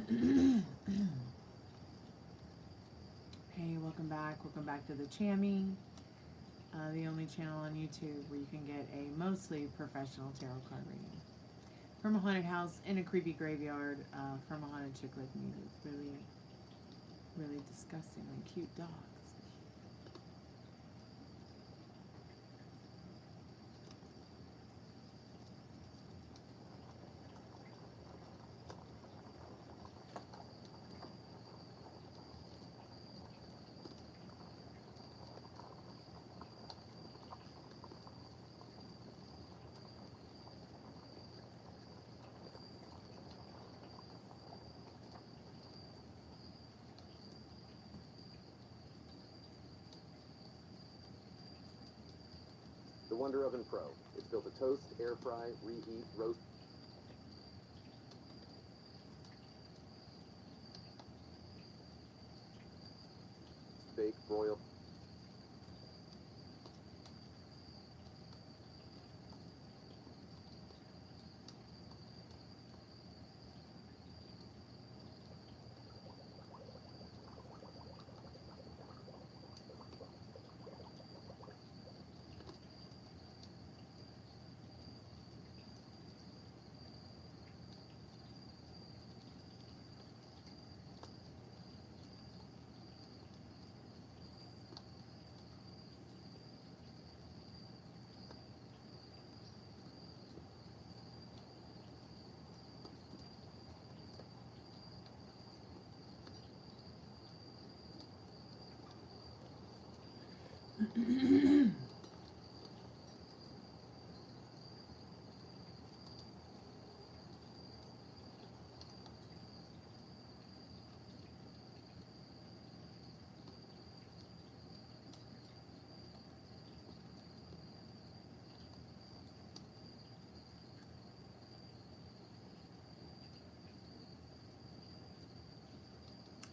Hey, welcome back. Welcome back to the Chammy, the only channel on YouTube where you can get a mostly professional tarot card reading from a haunted house in a creepy graveyard from a haunted chick like me with really, really disgustingly cute dogs. The Wonder Oven Pro. It's built to toast, air fry, reheat, roast, bake, broil.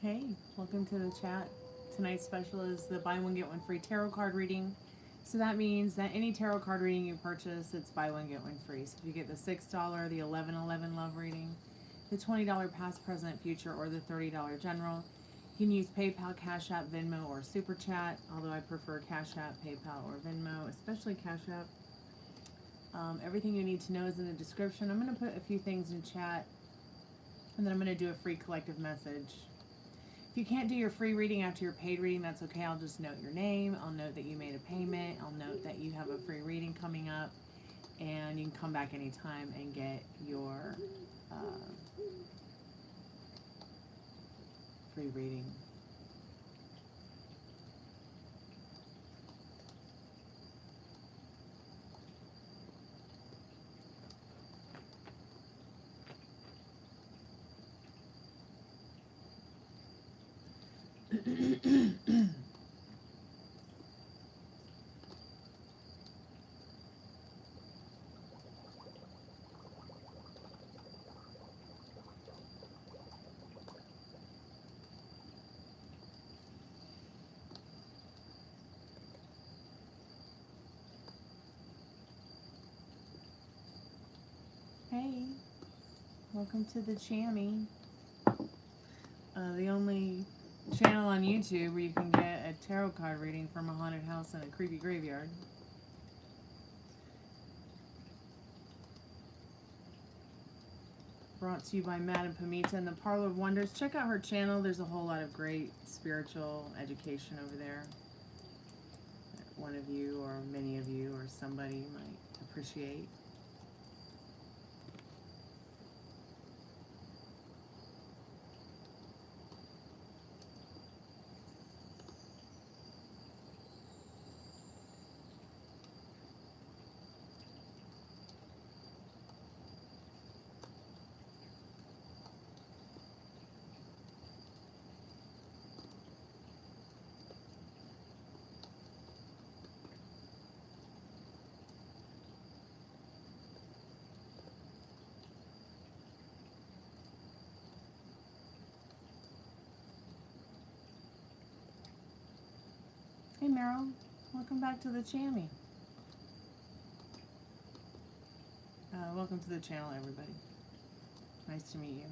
Hey, welcome to the chat. Tonight's special is the buy one get one free tarot card reading. So that means that any tarot card reading you purchase, it's buy one get one free. So if you get the $6, the 1111 love reading, the $20 past, present, future, or the $30 general, you can use PayPal, Cash App, Venmo, or Super Chat. Although I prefer Cash App, PayPal, or Venmo, especially Cash App. Everything you need to know is in the description. I'm going to put a few things in chat, and then I'm going to do a free collective message. If you can't do your free reading after your paid reading, that's okay. I'll just note your name. I'll note that you made a payment. I'll note that you have a free reading coming up. And you can come back anytime and get your free reading. Hey, welcome to the Chammy, the only channel on YouTube where you can get a tarot card reading from a haunted house in a creepy graveyard. Brought to you by Madame Pamita and the Parlor of Wonders. Check out her channel. There's a whole lot of great spiritual education over there that one of you or many of you or somebody might appreciate. Hey Meryl, welcome back to the Chammy. Welcome to the channel, everybody. Nice to meet you.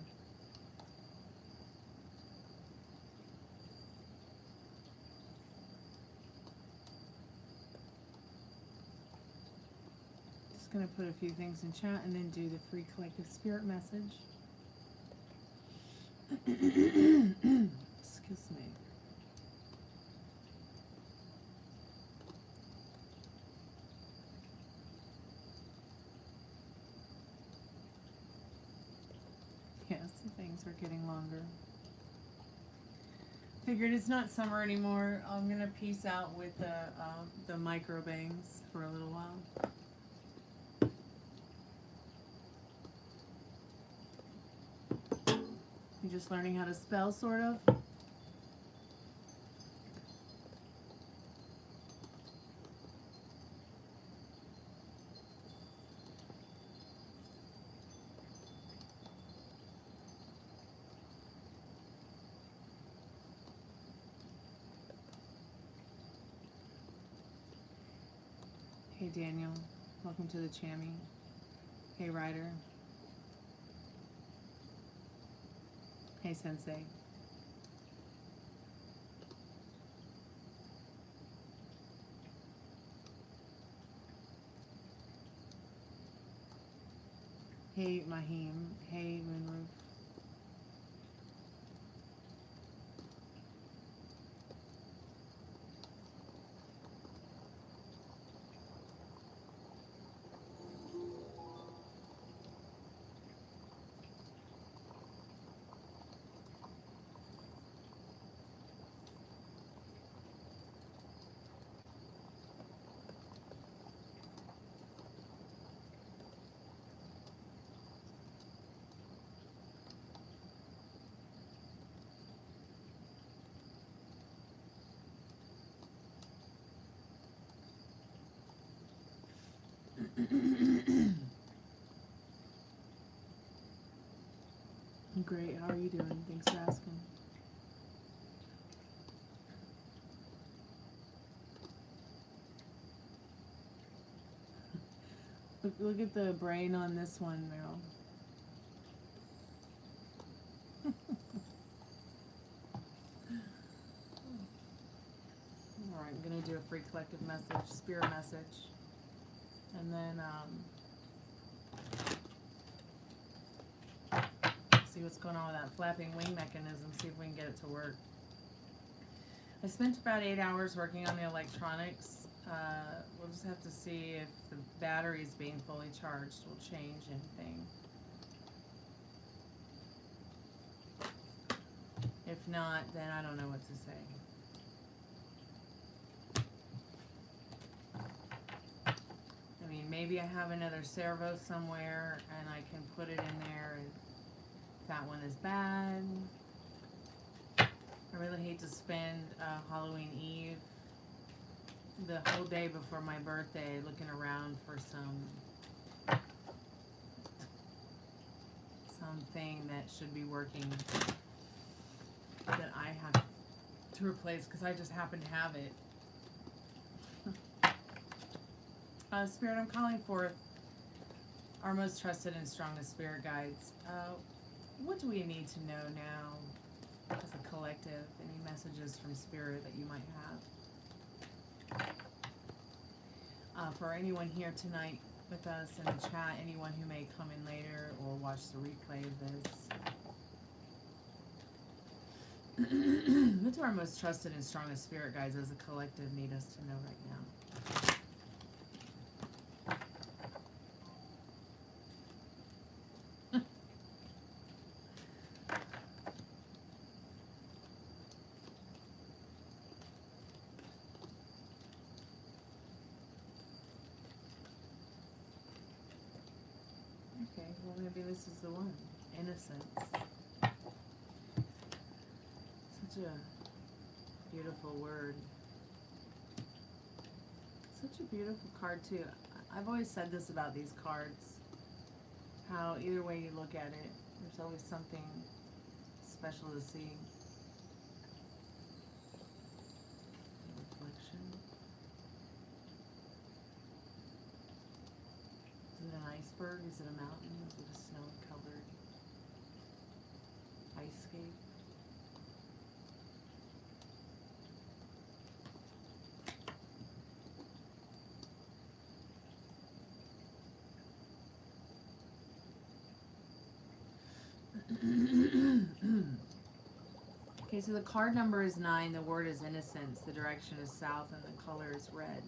just going to put a few things in chat and then do the free collective spirit message. Excuse me. Yes, things are getting longer. Figured it's not summer anymore. I'm going to peace out with the micro bangs for a little while. You're just learning how to spell, sort of. Hey Daniel, welcome to the Chammy. Hey Ryder. Hey Sensei. Hey Mahim. Hey Moonroof. Great, how are you doing? Thanks for asking. Look at the brain on this one, Meryl. Alright, I'm going to do a free collective message, spirit message. And then, see what's going on with that flapping wing mechanism, see if we can get it to work. I spent about 8 hours working on the electronics. We'll just have to see if the batteries being fully charged will change anything. If not, then I don't know what to say. I mean, maybe I have another servo somewhere and I can put it in there and that one is bad. I really hate to spend Halloween Eve, the whole day before my birthday, looking around for something that should be working that I have to replace because I just happen to have it. Spirit, I'm calling forth our most trusted and strongest spirit guides. What do we need to know now as a collective? Any messages from Spirit that you might have? For anyone here tonight with us in the chat, anyone who may come in later or watch the replay of this. What do our most trusted and strongest spirit guides as a collective need us to know right now? Okay, well maybe this is the one. Innocence. Such a beautiful word. Such a beautiful card too. I've always said this about these cards. How either way you look at it, there's always something special to see. Reflection. Is it an iceberg? Is it a mountain? Is it a snow-covered ice skate? Okay, so the card number is 9, the word is innocence, the direction is south, and the color is red.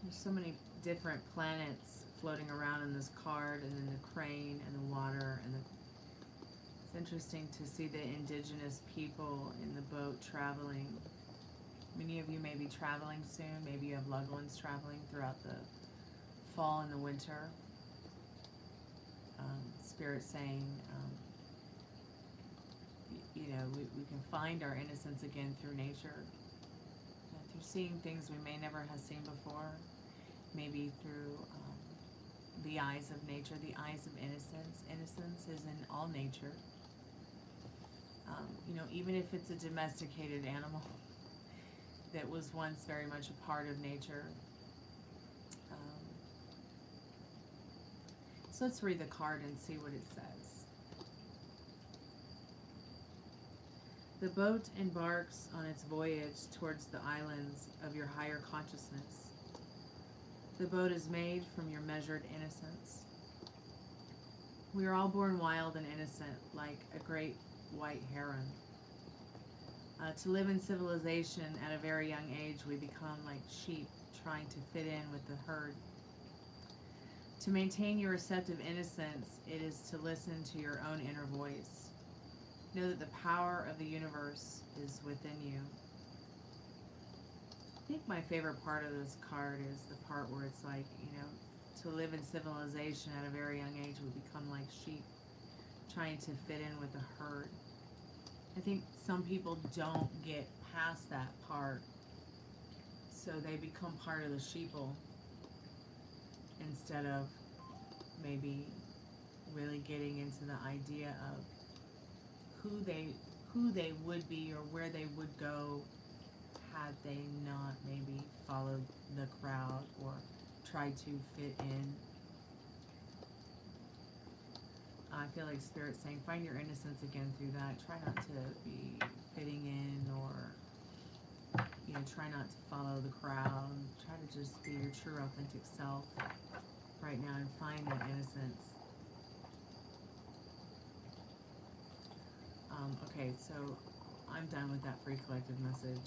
There's so many different planets floating around in this card, and then the crane and the water and the... It's interesting to see the indigenous people in the boat traveling. Many of you may be traveling soon. Maybe you have loved ones traveling throughout the fall and the winter. Spirit saying, you know, we can find our innocence again through nature, through seeing things we may never have seen before, maybe through the eyes of nature, the eyes of innocence. Innocence is in all nature. You know, even if it's a domesticated animal that was once very much a part of nature. So let's read the card and see what it says. The boat embarks on its voyage towards the islands of your higher consciousness. The boat is made from your measured innocence. We are all born wild and innocent, like a great white heron. To live in civilization at a very young age, we become like sheep trying to fit in with the herd. To maintain your receptive innocence, it is to listen to your own inner voice. Know that the power of the universe is within you. I think my favorite part of this card is the part where it's like, you know, to live in civilization at a very young age, we become like sheep trying to fit in with the herd. I think some people don't get past that part, so they become part of the sheeple instead of maybe really getting into the idea of who they would be or where they would go had they not maybe followed the crowd or tried to fit in. I feel like Spirit's saying, find your innocence again through that. Try not to be fitting in or, you know, try not to follow the crowd. Try to just be your true, authentic self right now and find that innocence. Okay, so I'm done with that free collective message.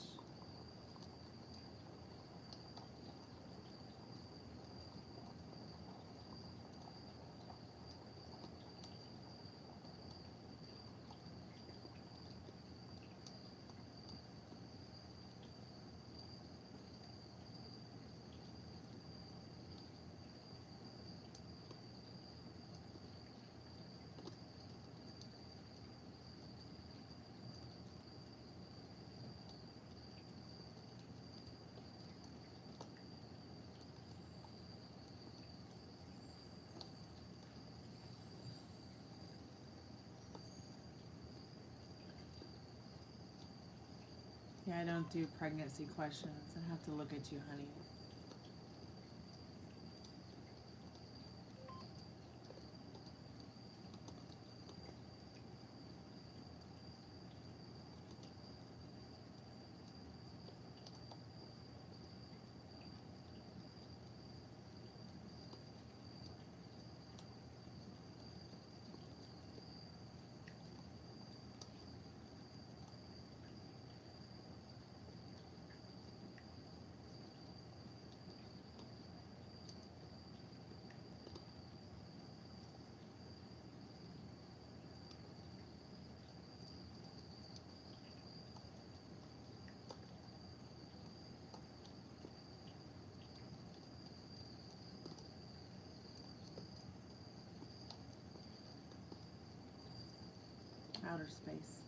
Yeah, I don't do pregnancy questions. I have to look at you, honey. Outer space.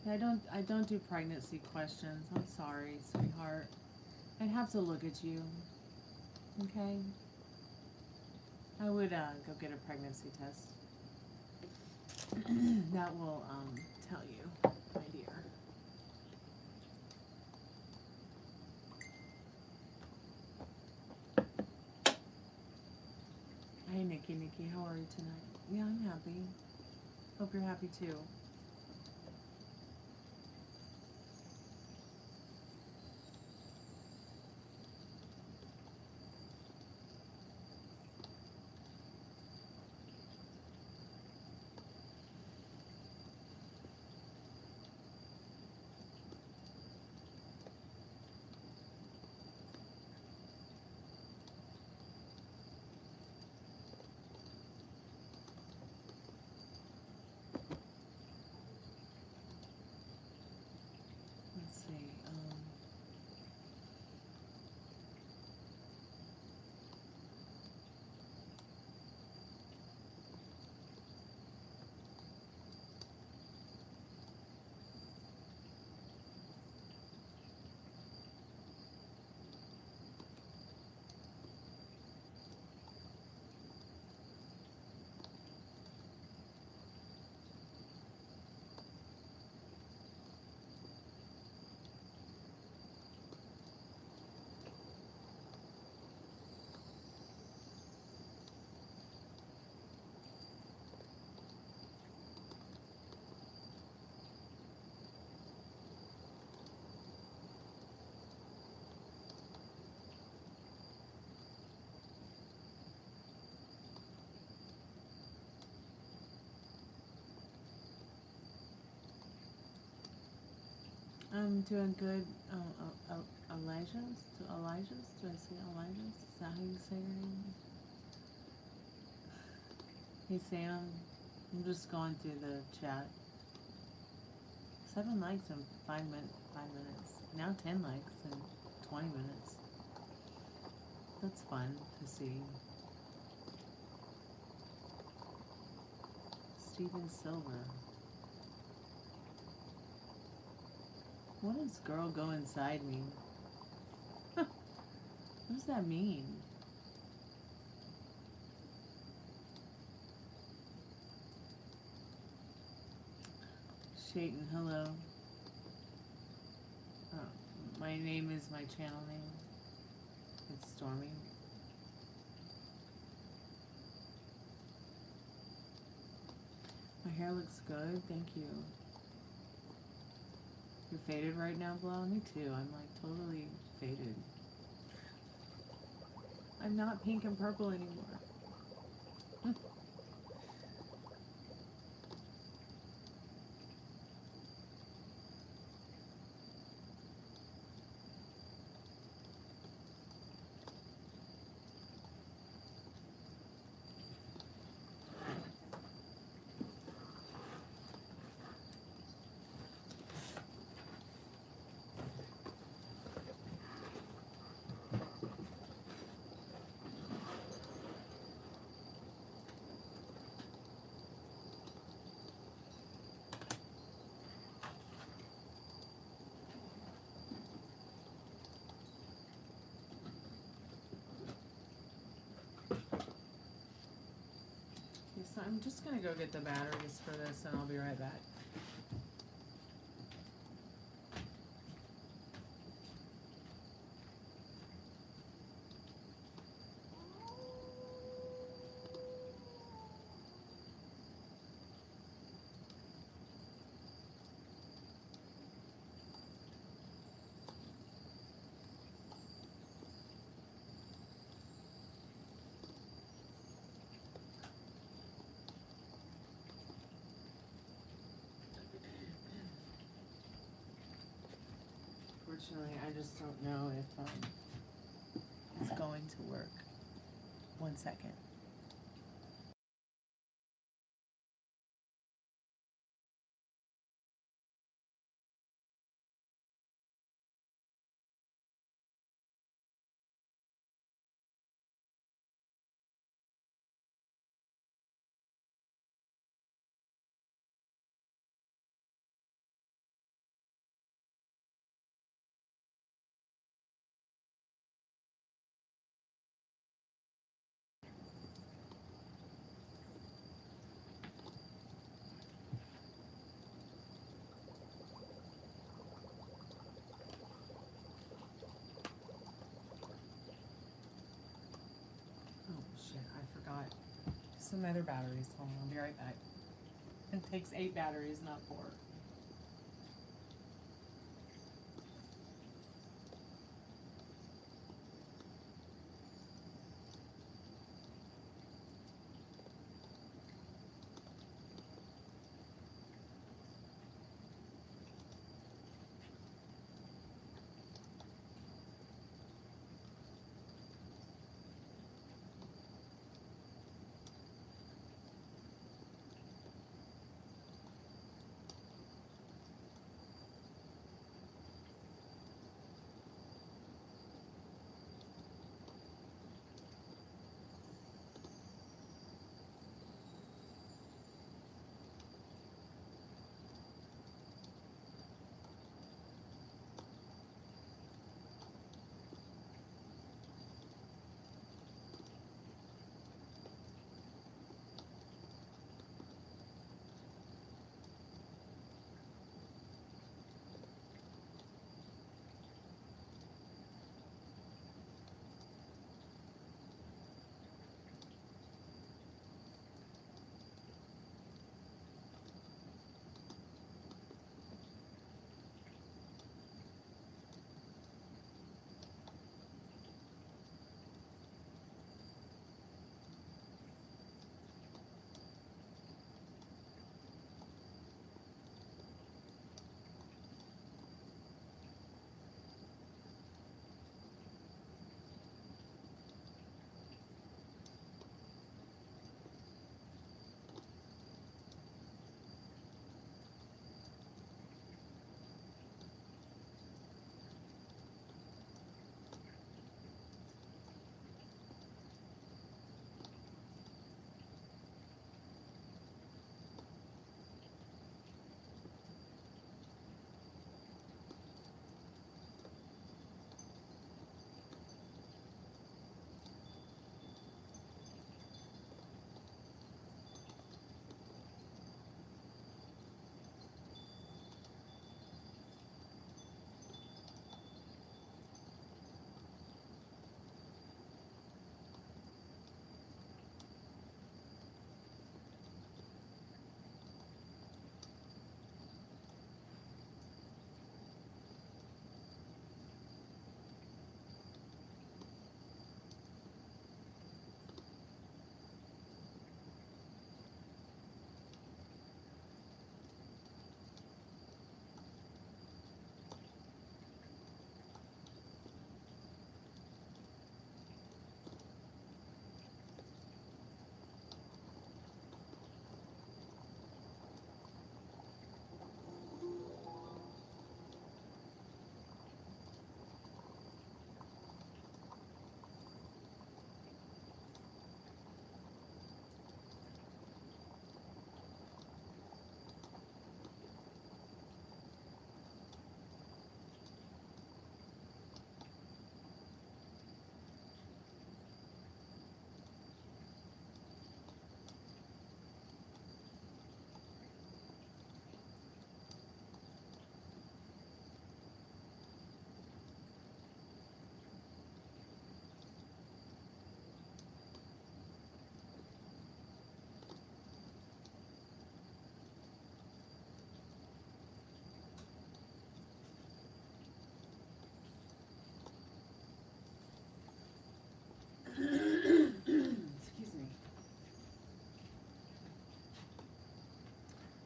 I don't do pregnancy questions. I'm sorry, sweetheart. I'd have to look at you. Okay? I would go get a pregnancy test. That will tell you, my dear. Nikki, how are you tonight? Yeah, I'm happy. Hope you're happy too. Let's see. I'm doing good. Elijah's? Elijah's? Do I say Elijah's? Is that how you say your name? Hey Sam, I'm just going through the chat. 7 likes in 5 minutes. Now 10 likes in 20 minutes. That's fun to see. Steven Silver. What does girl go inside mean? What does that mean? Shayton, hello. My name is my channel name. It's Stormy. My hair looks good, thank you. You're faded right now, Blau? Me too. I'm like totally faded. I'm not pink and purple anymore. So I'm just gonna go get the batteries for this and I'll be right back. Unfortunately, I just don't know if it's going to work. 1 second. some other batteries. Hold on, I'll be right back. It takes 8 batteries, not 4.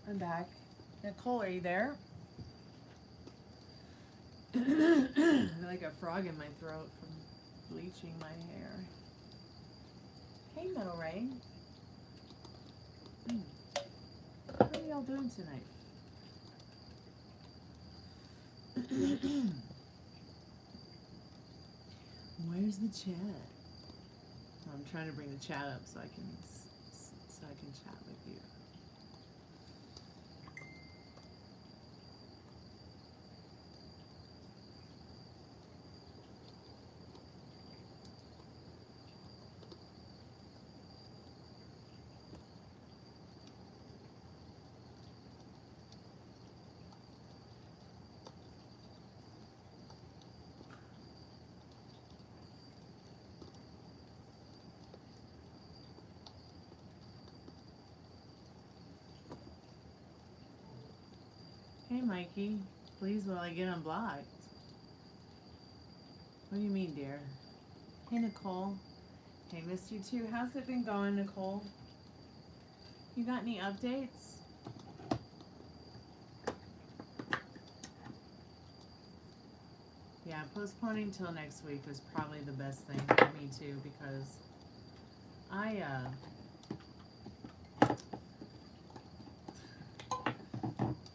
I'm back. Nicole, are you there? I feel like a frog in my throat from bleaching my hair. Hey, Mo Ray. What are y'all doing tonight? Where's the chat? I'm trying to bring the chat up so I can chat with you. Hey, Mikey. Please will I get unblocked? What do you mean, dear? Hey, Nicole. Hey, missed you too. How's it been going, Nicole? You got any updates? Yeah, postponing till next week is probably the best thing for me too, because I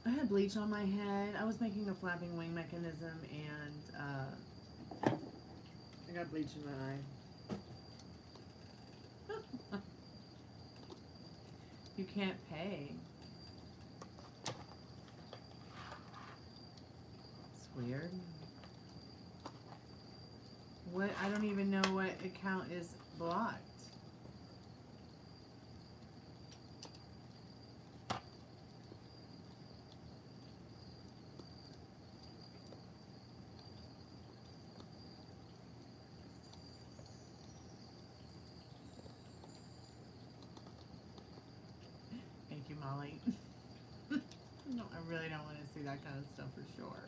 had bleach on my head. I was making a flapping wing mechanism, and I got bleach in my eye. You can't pay. It's weird. What? I don't even know what account is blocked. Thank you, Molly. No, I really don't want to see that kind of stuff for sure.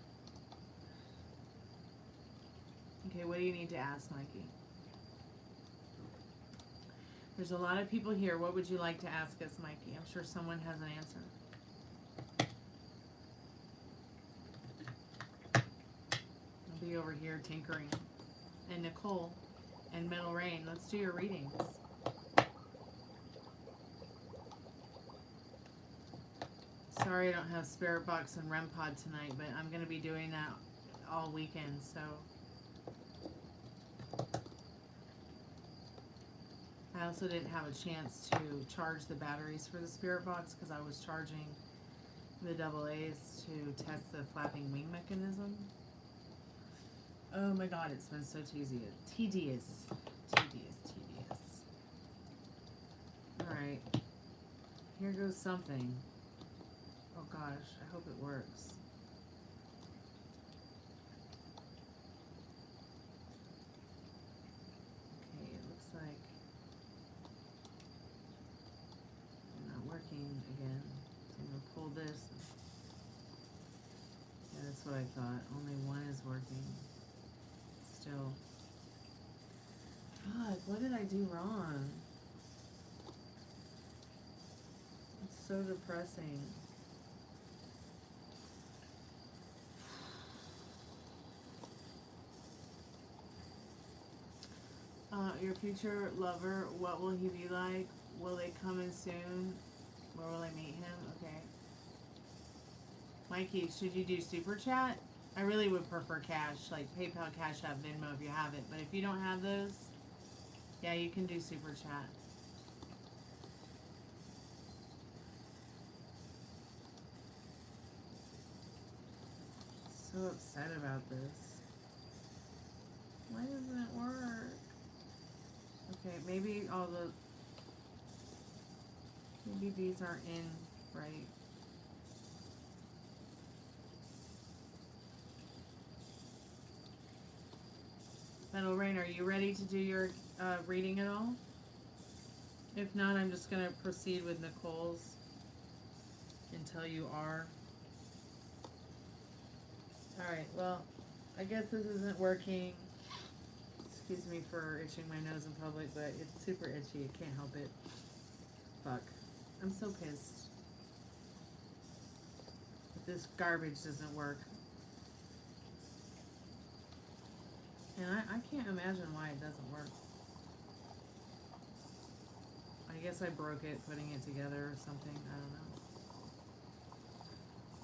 Okay, what do you need to ask, Mikey? There's a lot of people here. What would you like to ask us, Mikey? I'm sure someone has an answer. I'll be over here tinkering. And Nicole and Metal Rain, let's do your readings. Sorry I don't have Spirit Box and REM Pod tonight, but I'm going to be doing that all weekend, so... I also didn't have a chance to charge the batteries for the Spirit Box because I was charging the AA's to test the flapping wing mechanism. Oh my god, it's been so tedious. Alright. Here goes something. Oh gosh, I hope it works. Okay, it looks like again. So I'm going to pull this. Yeah, that's what I thought. Only one is working. Still. Fuck, what did I do wrong? It's so depressing. Your future lover, what will he be like? Will they come in soon? Where will I meet him? Okay. Mikey, should you do Super Chat? I really would prefer cash, like PayPal, Cash App, Venmo if you have it. But if you don't have those, yeah, you can do Super Chat. So upset about this. Why doesn't it work? Okay, maybe all the... Maybe these aren't in right. Metal Rain, are you ready to do your reading at all? If not, I'm just going to proceed with Nicole's until you are. Alright, well, I guess this isn't working. Excuse me for itching my nose in public, but it's super itchy. I can't help it. Fuck. I'm so pissed. But this garbage doesn't work. And I can't imagine why it doesn't work. I guess I broke it putting it together or something. I don't know.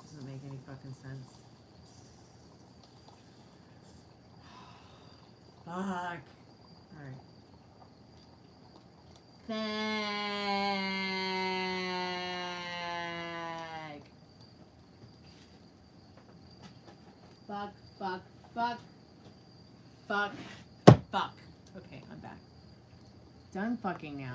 Doesn't make any fucking sense. Fuck. Alright. Fuck. Fuck. Okay, I'm back. Done fucking now.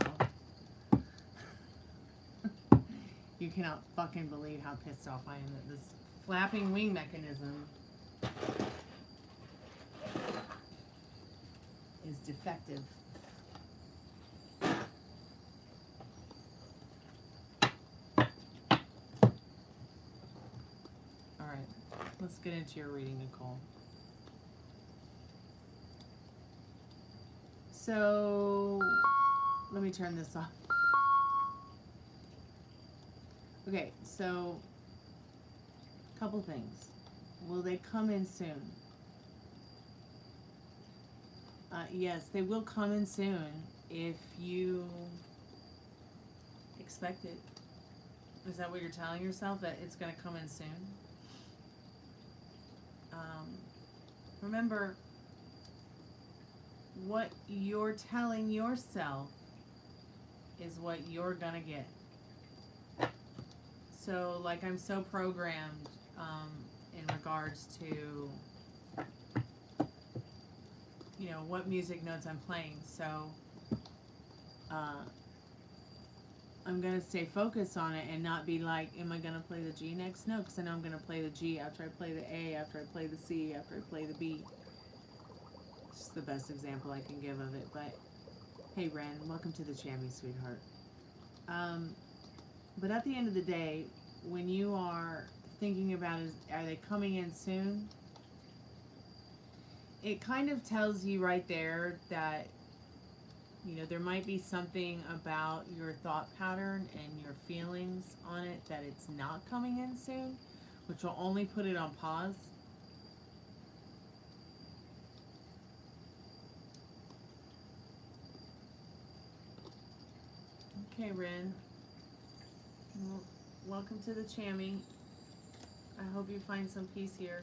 You cannot fucking believe how pissed off I am that this flapping wing mechanism is defective. Alright. get into your reading, Nicole. So, let me turn this off. Okay, so, couple things. Will they come in soon? Yes, they will come in soon if you expect it. Is that what you're telling yourself, that it's going to come in soon? Remember, what you're telling yourself is what you're going to get. So, like, I'm so programmed in regards to, you know, what music notes I'm playing. So, I'm going to stay focused on it and not be like, am I going to play the G next? No, because I know I'm going to play the G after I play the A, after I play the C, after I play the B. It's the best example I can give of it. But, hey, Ren, welcome to the Chammy, sweetheart. But at the end of the day, when you are thinking about, are they coming in soon? It kind of tells you right there that, you know, there might be something about your thought pattern and your feelings on it that it's not coming in soon, which will only put it on pause. Okay, Ren. Well, welcome to the Chammy. I hope you find some peace here.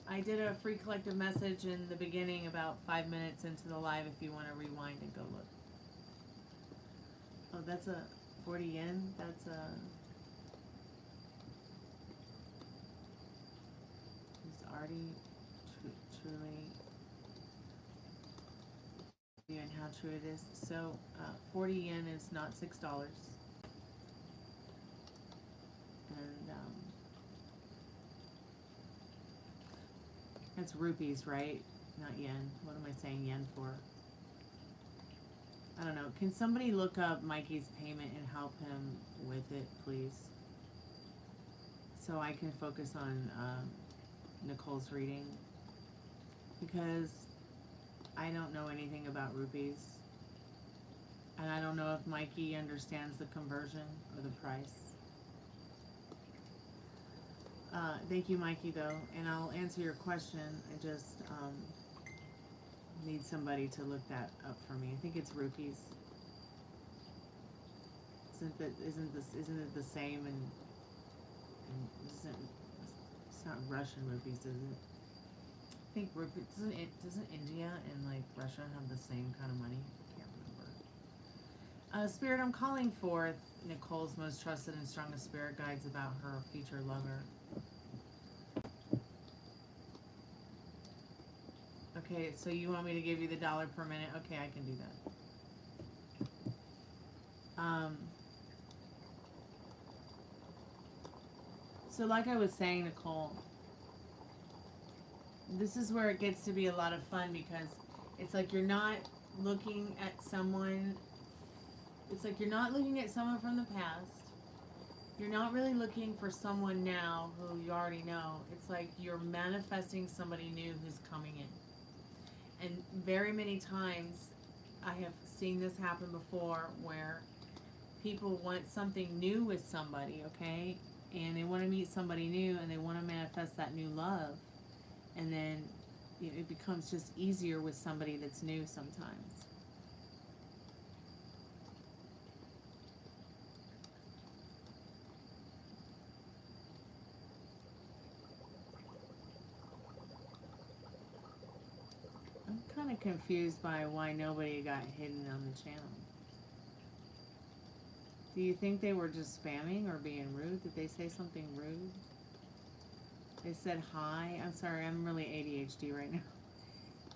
I did a free collective message in the beginning about 5 minutes into the live if you want to rewind and go look. Oh, that's a 40 yen? That's a... It's already truly... And how true it is. So, 40 yen is not $6. And, that's rupees, right? Not yen. What am I saying yen for? I don't know. Can somebody look up Mikey's payment and help him with it, please? So I can focus on Nicole's reading. Because I don't know anything about rupees. And I don't know if Mikey understands the conversion or the price. Thank you, Mikey, though, and I'll answer your question. I just need somebody to look that up for me. I think it's rupees. Isn't it the same? And it's not Russian rupees, is it? I think doesn't India and like Russia have the same kind of money? I can't remember. Spirit, I'm calling forth Nicole's most trusted and strongest spirit guides about her future lover. Okay, so you want me to give you the $1 per minute? Okay, I can do that. So like I was saying, Nicole, this is where it gets to be a lot of fun because it's like you're not looking at someone, it's like you're not looking at someone from the past. You're not really looking for someone now who you already know. It's like you're manifesting somebody new who's coming in. And very many times I have seen this happen before where people want something new with somebody, okay? And they want to meet somebody new and they want to manifest that new love. And then you know, it becomes just easier with somebody that's new sometimes. I'm kind of confused by why nobody got hidden on the channel. Do you think they were just spamming or being rude? Did they say something rude? They said hi. I'm sorry, I'm really ADHD right now.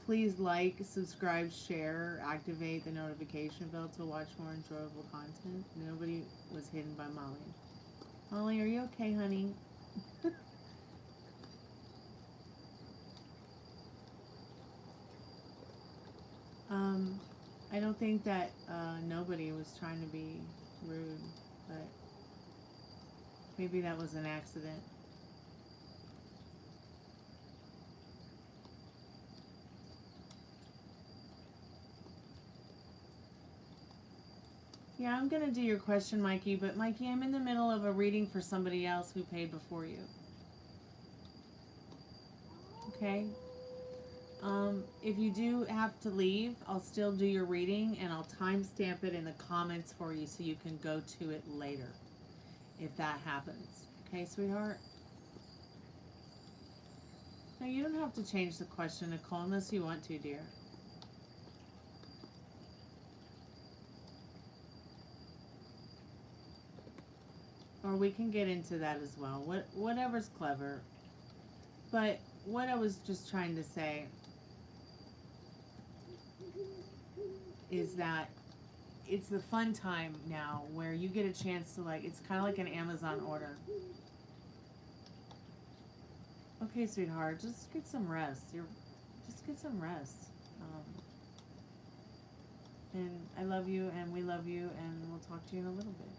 Please like, subscribe, share, activate the notification bell to watch more enjoyable content. Nobody was hidden by Molly. Molly, are you okay, honey? I don't think that nobody was trying to be rude, but maybe that was an accident. Yeah, I'm going to do your question, Mikey, but Mikey, I'm in the middle of a reading for somebody else who paid before you. Okay? If you do have to leave, I'll still do your reading and I'll timestamp it in the comments for you so you can go to it later if that happens. Okay, sweetheart? No, you don't have to change the question, Nicole, unless you want to, dear. Or we can get into that as well. Whatever's clever. But what I was just trying to say is that it's the fun time now where you get a chance to, like, it's kind of like an Amazon order. Okay, sweetheart, just get some rest. Just get some rest. And I love you, and we love you, and we'll talk to you in a little bit.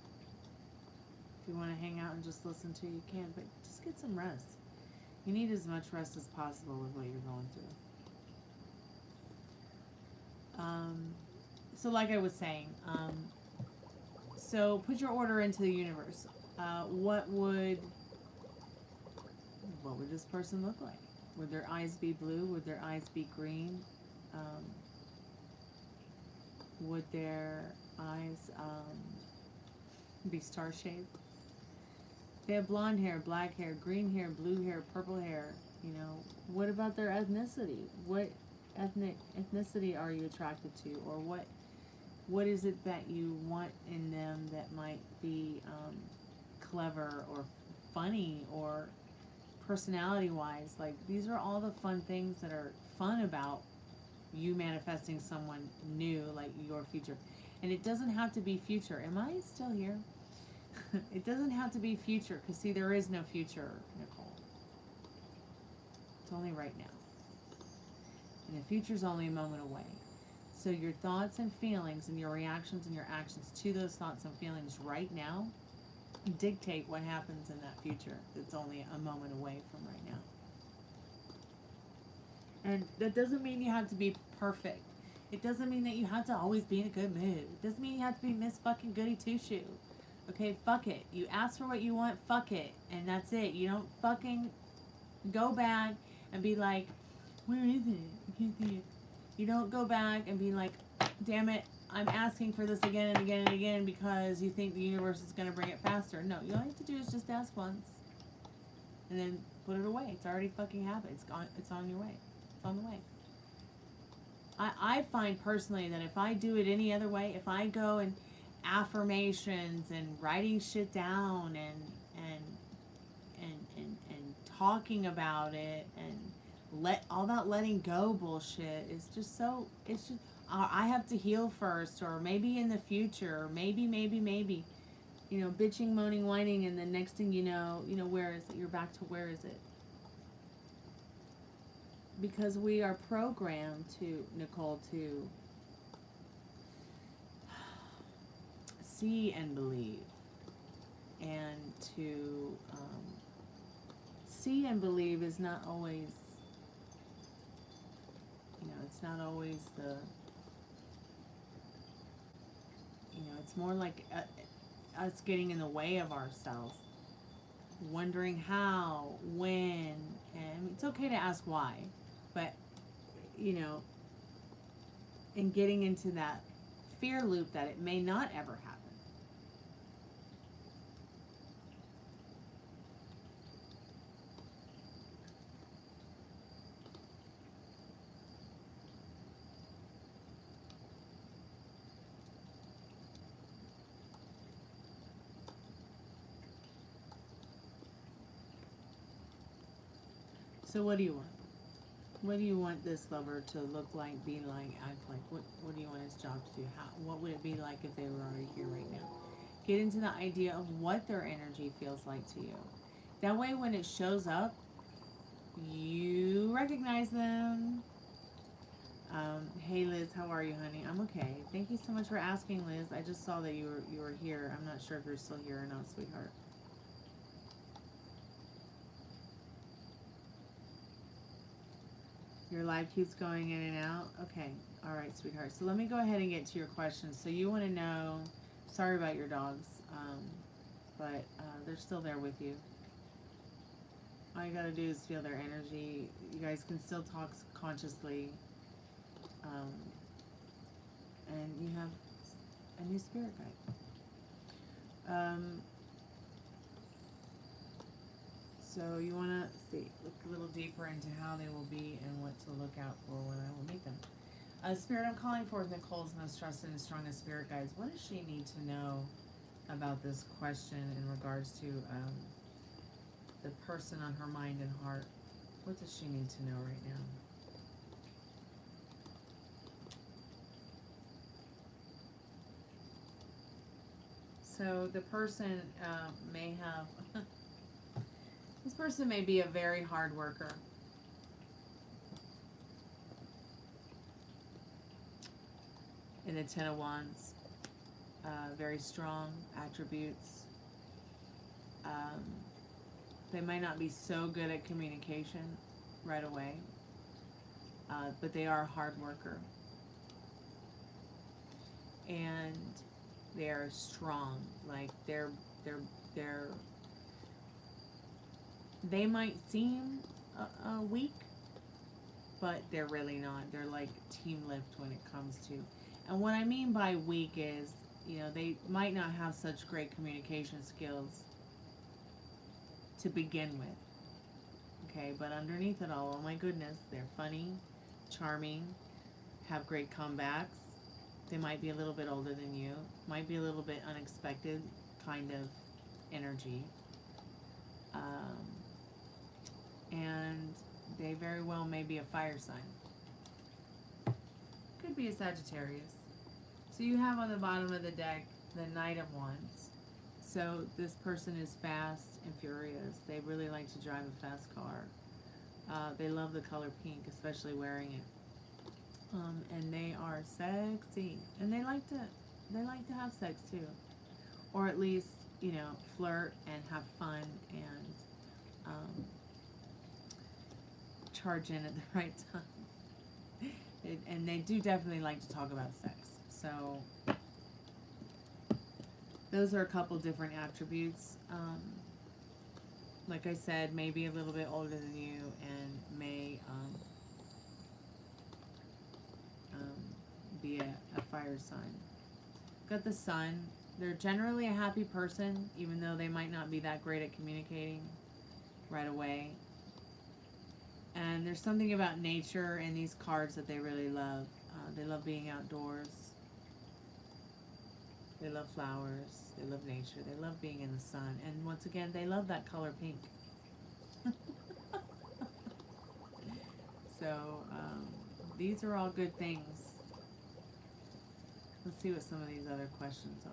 If you want to hang out and just listen to, you can, but just get some rest. You need as much rest as possible with what you're going through. So like I was saying, so put your order into the universe. What would this person look like? Would their eyes be blue? Would their eyes be green? Would their eyes be star-shaped? They have blonde hair, black hair, green hair, blue hair, purple hair. You know, what about their ethnicity? What ethnicity are you attracted to? Or what is it that you want in them that might be clever or funny or personality-wise? Like, these are all the fun things that are fun about you manifesting someone new, like your future. And it doesn't have to be future. Am I still here? It doesn't have to be future, because see, there is no future, Nicole. It's only right now. And the future's only a moment away. So your thoughts and feelings and your reactions and your actions to those thoughts and feelings right now dictate what happens in that future that's only a moment away from right now. And that doesn't mean you have to be perfect. It doesn't mean that you have to always be in a good mood. It doesn't mean you have to be Miss fucking Goody Two-Shoe. Okay, fuck it. You ask for what you want, fuck it. And that's it. You don't fucking go back and be like, where is it? I can't see it. You don't go back and be like, damn it, I'm asking for this again and again and again because you think the universe is going to bring it faster. No, you all you have to do is just ask once. And then put it away. It's already fucking happened. It's gone. It's on your way. It's on the way. I find personally that if I do it any other way, if I go and affirmations and writing shit down and talking about it and all that letting go bullshit is just so, it's just, I have to heal first, or maybe in the future, or maybe, you know, bitching, moaning, whining, and the next thing you know, where is it? You're back to where is it? Because we are programmed to, Nicole, to see and believe, and to see and believe is not always, it's not always the, it's more like us getting in the way of ourselves, wondering how, when, and it's okay to ask why, but, and getting into that fear loop that it may not ever happen. So what do you want? What do you want this lover to look like, be like, act like? What do you want his job to do? What would it be like if they were already here right now? Get into the idea of what their energy feels like to you. That way when it shows up, you recognize them. Hey Liz, how are you, honey? I'm okay. Thank you so much for asking, Liz. I just saw that you were here. I'm not sure if you're still here or not, sweetheart. Your live keeps going in and out? Okay. All right, sweetheart. So let me go ahead and get to your questions. So you want to know, sorry about your dogs, but they're still there with you. All you gotta do is feel their energy. You guys can still talk consciously, and you have a new spirit guide. So you want to look a little deeper into how they will be and what to look out for when I will meet them. Spirit, I'm calling forth Nicole's most trusted and strongest spirit guides. What does she need to know about this question in regards to the person on her mind and heart? What does she need to know right now? So the person may have, this person may be a very hard worker. In the Ten of Wands, very strong attributes. They might not be so good at communication right away, but they are a hard worker. And they're strong, like they might seem weak, but they're really not. They're like team lift when it comes to, and what I mean by weak is, you know, they might not have such great communication skills to begin with, okay, but underneath it all, oh my goodness, they're funny, charming, have great comebacks. They might be a little bit older than you, might be a little bit unexpected kind of energy. And they very well may be a fire sign. Could be a Sagittarius. So you have on the bottom of the deck the Knight of Wands. So this person is fast and furious. They really like to drive a fast car. They love the color pink, especially wearing it. And they are sexy, and they like to have sex too, or at least, you know, flirt and have fun and charge in at the right time. And they do definitely like to talk about sex. So those are a couple different attributes. Like I said, maybe a little bit older than you, and may be a fire sign. Got the Sun. They're generally a happy person, even though they might not be that great at communicating right away. And there's something about nature in these cards that they really love. They love being outdoors. They love flowers. They love nature. They love being in the sun. And once again, they love that color pink. So these are all good things. Let's see what some of these other questions are.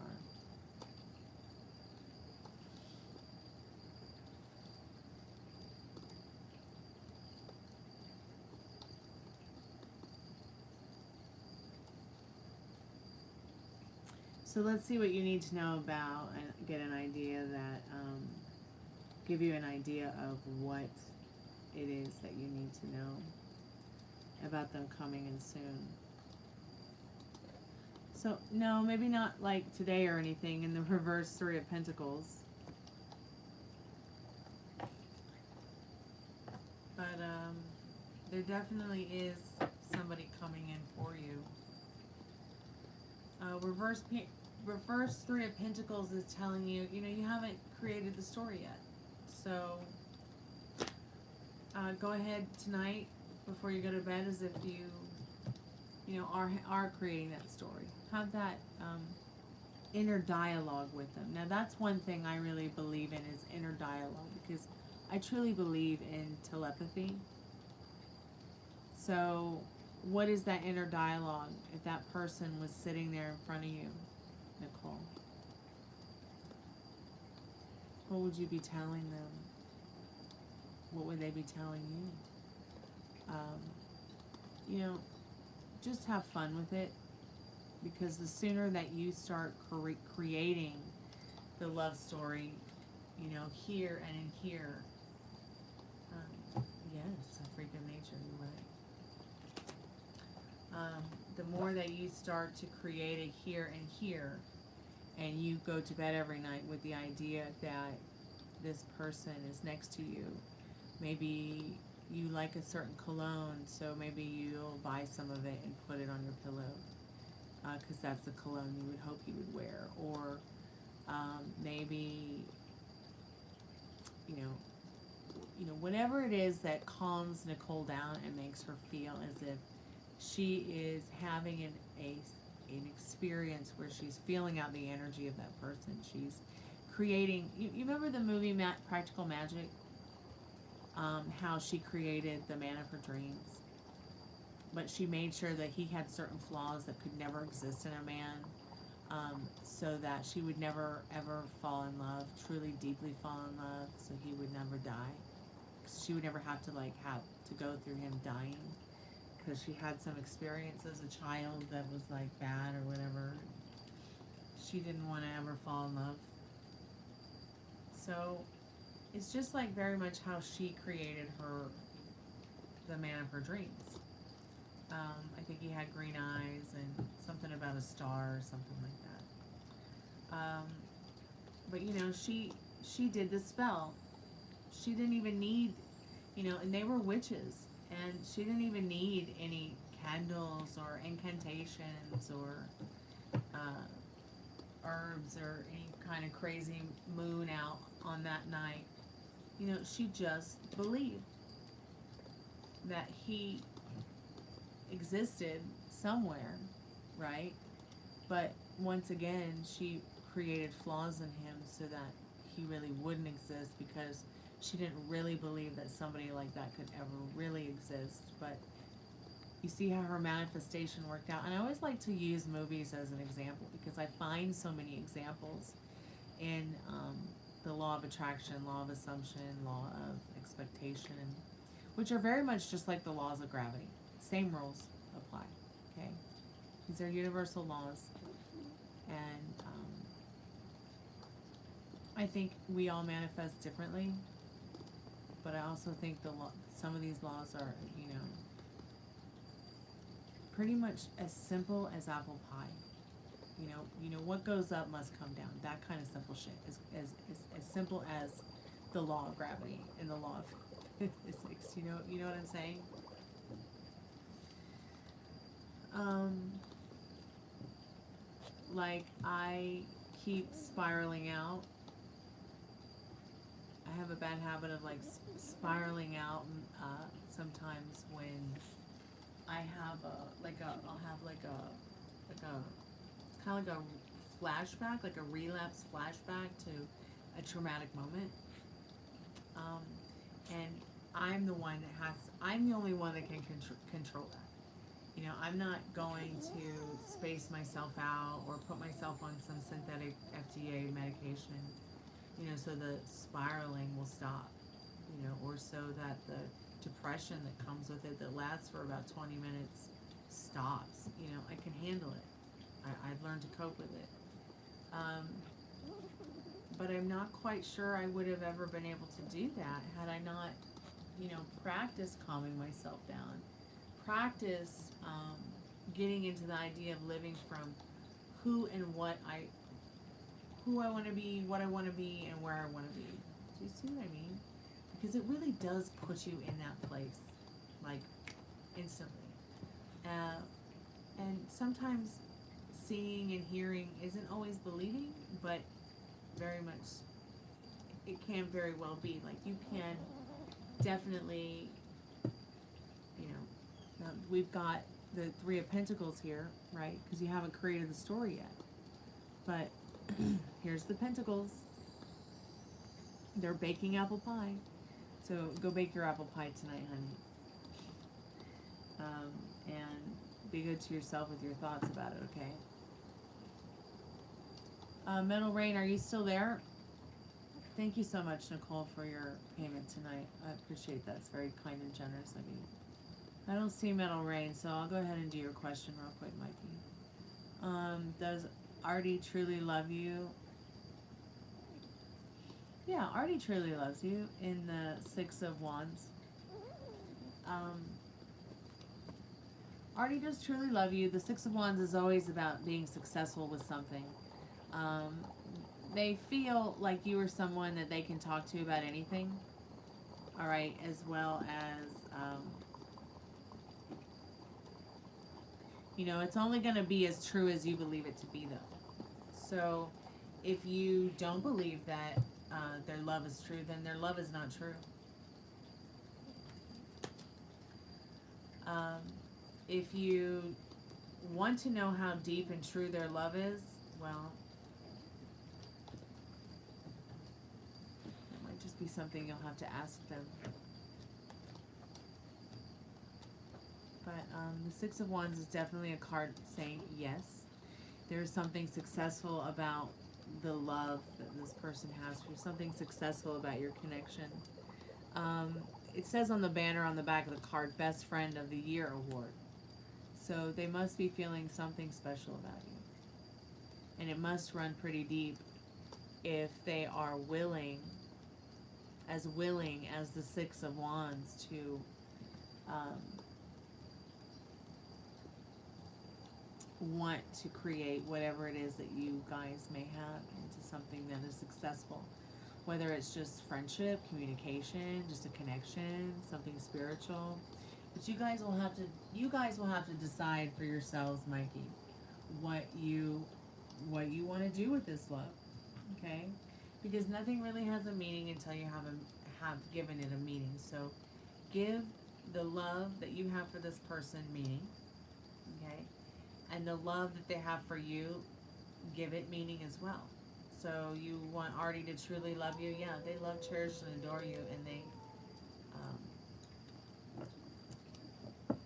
So let's see what you need to know about and get an idea that, give you an idea of what it is that you need to know about them coming in soon. So, no, maybe not like today or anything. In the reverse, Three of Pentacles. But there definitely is somebody coming in for you. Reverse Three of Pentacles is telling you, you know, you haven't created the story yet. So, go ahead tonight before you go to bed as if you know, are creating that story. Have that inner dialogue with them. Now, that's one thing I really believe in, is inner dialogue, because I truly believe in telepathy. So, what is that inner dialogue if that person was sitting there in front of you, Nicole? What would you be telling them? What would they be telling you? You know, just have fun with it, because the sooner that you start creating the love story, you know, here and in here, yes, a freak of nature, you're right. The more that you start to create a here and here, and you go to bed every night with the idea that this person is next to you. Maybe you like a certain cologne, so maybe you'll buy some of it and put it on your pillow, because that's the cologne you would hope he would wear. Or maybe, whatever it is that calms Nicole down and makes her feel as if she is having an experience where she's feeling out the energy of that person. She's creating, you remember the movie Practical Magic? How she created the man of her dreams. But she made sure that he had certain flaws that could never exist in a man, so that she would never ever fall in love, truly deeply fall in love, so he would never die. So she would never have to go through him dying, because she had some experience as a child that was bad or whatever. She didn't want to ever fall in love. So it's just very much how she created the man of her dreams. I think he had green eyes and something about a star or something like that. But she did the spell. She didn't even need, and they were witches, and she didn't even need any candles or incantations or herbs or any kind of crazy moon out on that night. She just believed that he existed somewhere, right? But once again, she created flaws in him so that he really wouldn't exist, because she didn't really believe that somebody like that could ever really exist. But you see how her manifestation worked out. And I always like to use movies as an example, because I find so many examples in the law of attraction, law of assumption, law of expectation, which are very much just like the laws of gravity. Same rules apply, okay? These are universal laws. And I think we all manifest differently, but I also think some of these laws are, pretty much as simple as apple pie. What goes up must come down. That kind of simple shit is as simple as the law of gravity and the law of physics. You know what I'm saying? I keep spiraling out. I have a bad habit of spiraling out sometimes when I have I'll have kind of like a flashback, like a relapse flashback to a traumatic moment. And I'm the only one that can control that. I'm not going to space myself out or put myself on some synthetic FDA medication, so the spiraling will stop, or so that the depression that comes with it that lasts for about 20 minutes stops. I can handle it. I've learned to cope with it. But I'm not quite sure I would have ever been able to do that had I not, practiced calming myself down. Practice getting into the idea of living from who I want to be, what I want to be, and where I want to be. Do you see what I mean? Because it really does put you in that place, instantly. And sometimes seeing and hearing isn't always believing, but very much it can very well be. You can definitely, we've got the Three of Pentacles here, right? Because you haven't created the story yet. But here's the Pentacles. They're baking apple pie. So go bake your apple pie tonight, honey. And be good to yourself with your thoughts about it, okay? Metal Rain, are you still there? Thank you so much, Nicole, for your payment tonight. I appreciate that. It's very kind and generous of you. I don't see Metal Rain, so I'll go ahead and do your question real quick, Mikey. Does Artie truly love you? Yeah, Artie truly loves you in the Six of Wands. Artie does truly love you. The Six of Wands is always about being successful with something. They feel like you are someone that they can talk to about anything. All right, as well as, you know, it's only going to be as true as you believe it to be, though. So if you don't believe that their love is true, then their love is not true. If you want to know how deep and true their love is, well, it might just be something you'll have to ask them. But the Six of Wands is definitely a card saying yes. There's something successful about the love that this person has for you, something successful about your connection. It says on the banner on the back of the card, Best Friend of the Year Award. So they must be feeling something special about you. And it must run pretty deep if they are willing as the Six of Wands to want to create whatever it is that you guys may have into something that is successful. Whether it's just friendship, communication, just a connection, something spiritual. But you guys will have to decide for yourselves, Mikey, what you want to do with this love. Okay? Because nothing really has a meaning until you have given it a meaning. So give the love that you have for this person meaning. Okay? And the love that they have for you, give it meaning as well. So you want Artie to truly love you? Yeah, they love, cherish, and adore you, and they, yeah.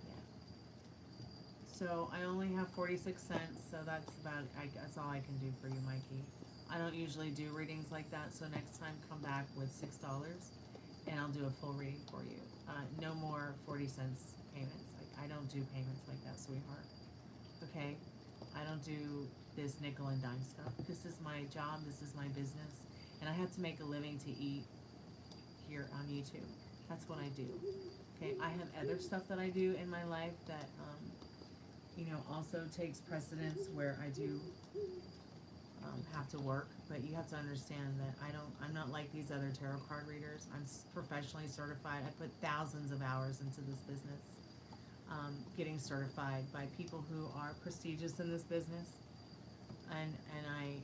So I only have 46 cents, so that's that's all I can do for you, Mikey. I don't usually do readings like that, so next time come back with $6, and I'll do a full reading for you. No more 40 cents payments. I don't do payments like that, sweetheart. Okay? I don't do this nickel and dime stuff. This is my job, this is my business, and I have to make a living to eat here on YouTube. That's what I do. Okay, I have other stuff that I do in my life that, you know, also takes precedence where I do have to work, but you have to understand that I'm not like these other tarot card readers. I'm professionally certified. I put thousands of hours into this business. Getting certified by people who are prestigious in this business, and I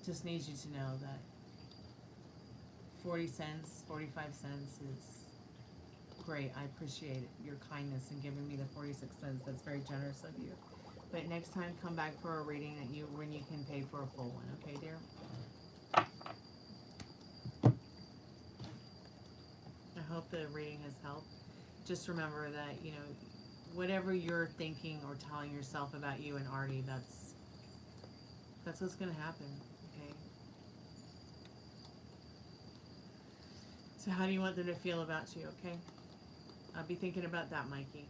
just need you to know that 40 cents, 45 cents is great. I appreciate it, your kindness in giving me the 46 cents. That's very generous of you. But next time, come back for a reading when you can pay for a full one. Okay, dear? I hope the reading has helped. Just remember that, you know, whatever you're thinking or telling yourself about you and Artie, that's what's going to happen, okay? So how do you want them to feel about you, okay? I'll be thinking about that, Mikey.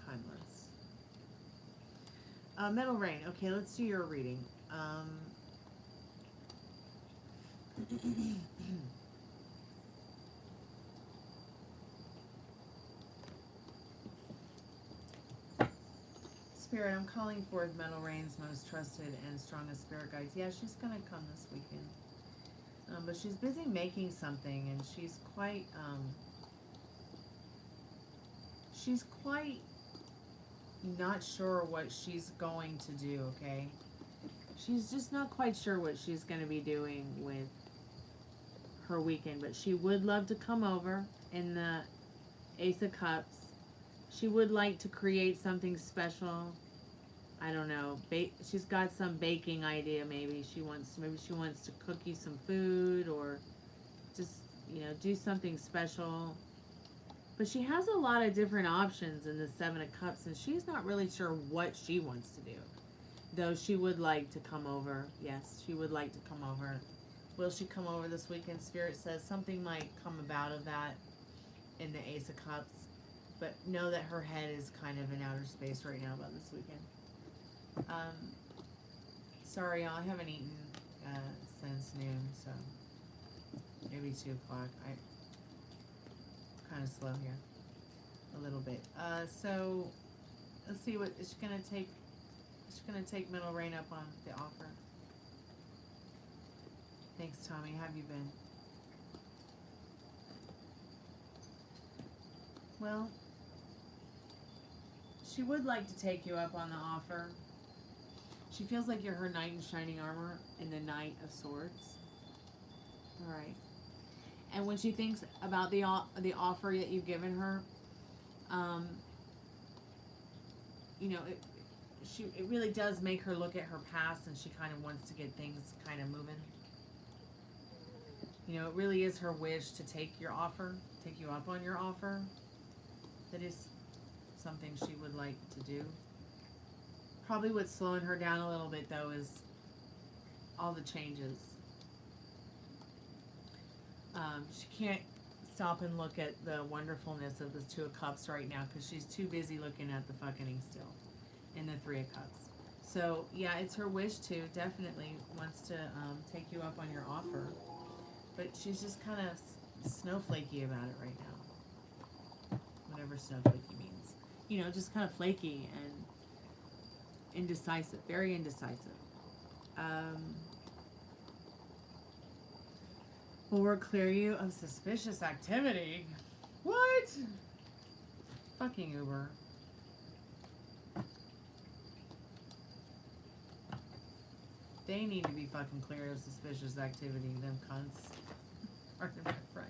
Timeless. Metal Rain. Okay, let's do your reading. Spirit, I'm calling forth Metal Rain's most trusted and strongest spirit guides. Yeah, she's going to come this weekend. But she's busy making something, and she's quite not sure what she's going to do, okay? She's just not quite sure what she's going to be doing with her weekend, but she would love to come over in the Ace of Cups. She would like to create something special. I don't know. She's got some baking idea. Maybe she wants to cook you some food, or just, you know, do something special. But she has a lot of different options in the Seven of Cups, and she's not really sure what she wants to do. Though she would like to come over. Yes, she would like to come over. Will she come over this weekend? Spirit says something might come about of that in the Ace of Cups. But know that her head is kind of in outer space right now about this weekend. Sorry, y'all. I haven't eaten since noon, so maybe 2 o'clock. I kind of slow here. A little bit. So let's see what is she gonna take. Is she gonna take Middle Rain up on the offer? Thanks, Tommy. How have you been? Well, she would like to take you up on the offer. She feels like you're her knight in shining armor and the Knight of Swords. All right. And when she thinks about the offer that you've given her, you know, it really does make her look at her past, and she kind of wants to get things kind of moving. You know, it really is her wish to take your offer, take you up on your offer. That is something she would like to do. Probably what's slowing her down a little bit, though, is all the changes. She can't stop and look at the wonderfulness of the Two of Cups right now because she's too busy looking at the fucking still and the Three of Cups. So, yeah, it's her wish to, definitely wants to take you up on your offer. But she's just kind of snowflakey about it right now. Whatever snowflakey means. You know, just kind of flaky and indecisive. Very indecisive. Or clear you of suspicious activity. What? Fucking Uber. They need to be fucking clear of suspicious activity, them cunts. Pardon my French.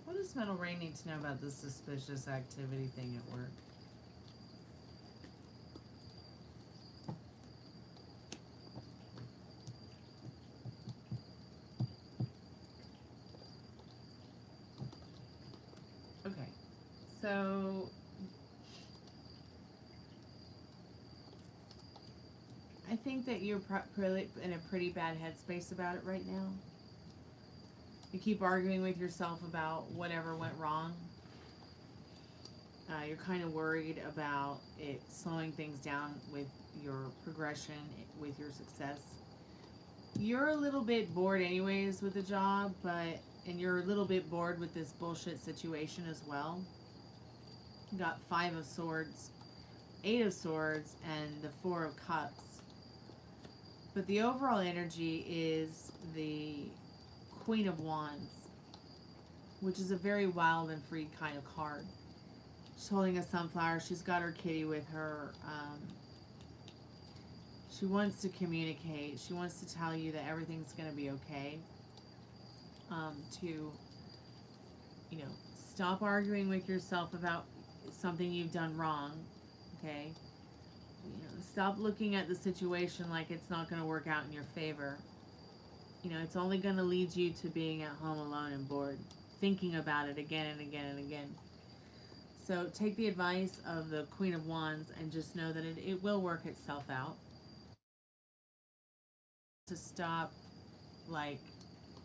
What does Metal Rain need to know about the suspicious activity thing at work? Okay, so I think that you're probably in a pretty bad headspace about it right now. You keep arguing with yourself about whatever went wrong. You're kind of worried about it slowing things down with your progression, with your success. You're a little bit bored anyways with the job, and you're a little bit bored with this bullshit situation as well. You got 5 of Swords, 8 of Swords, and the 4 of Cups. But the overall energy is the Queen of Wands, which is a very wild and free kind of card. She's holding a sunflower. She's got her kitty with her. She wants to communicate. She wants to tell you that everything's going to be okay. To, you know, stop arguing with yourself about something you've done wrong. Okay? You know, stop looking at the situation like it's not going to work out in your favor. You know, it's only going to lead you to being at home alone and bored, thinking about it again and again and again. So take the advice of the Queen of Wands and just know that it will work itself out. To stop, like,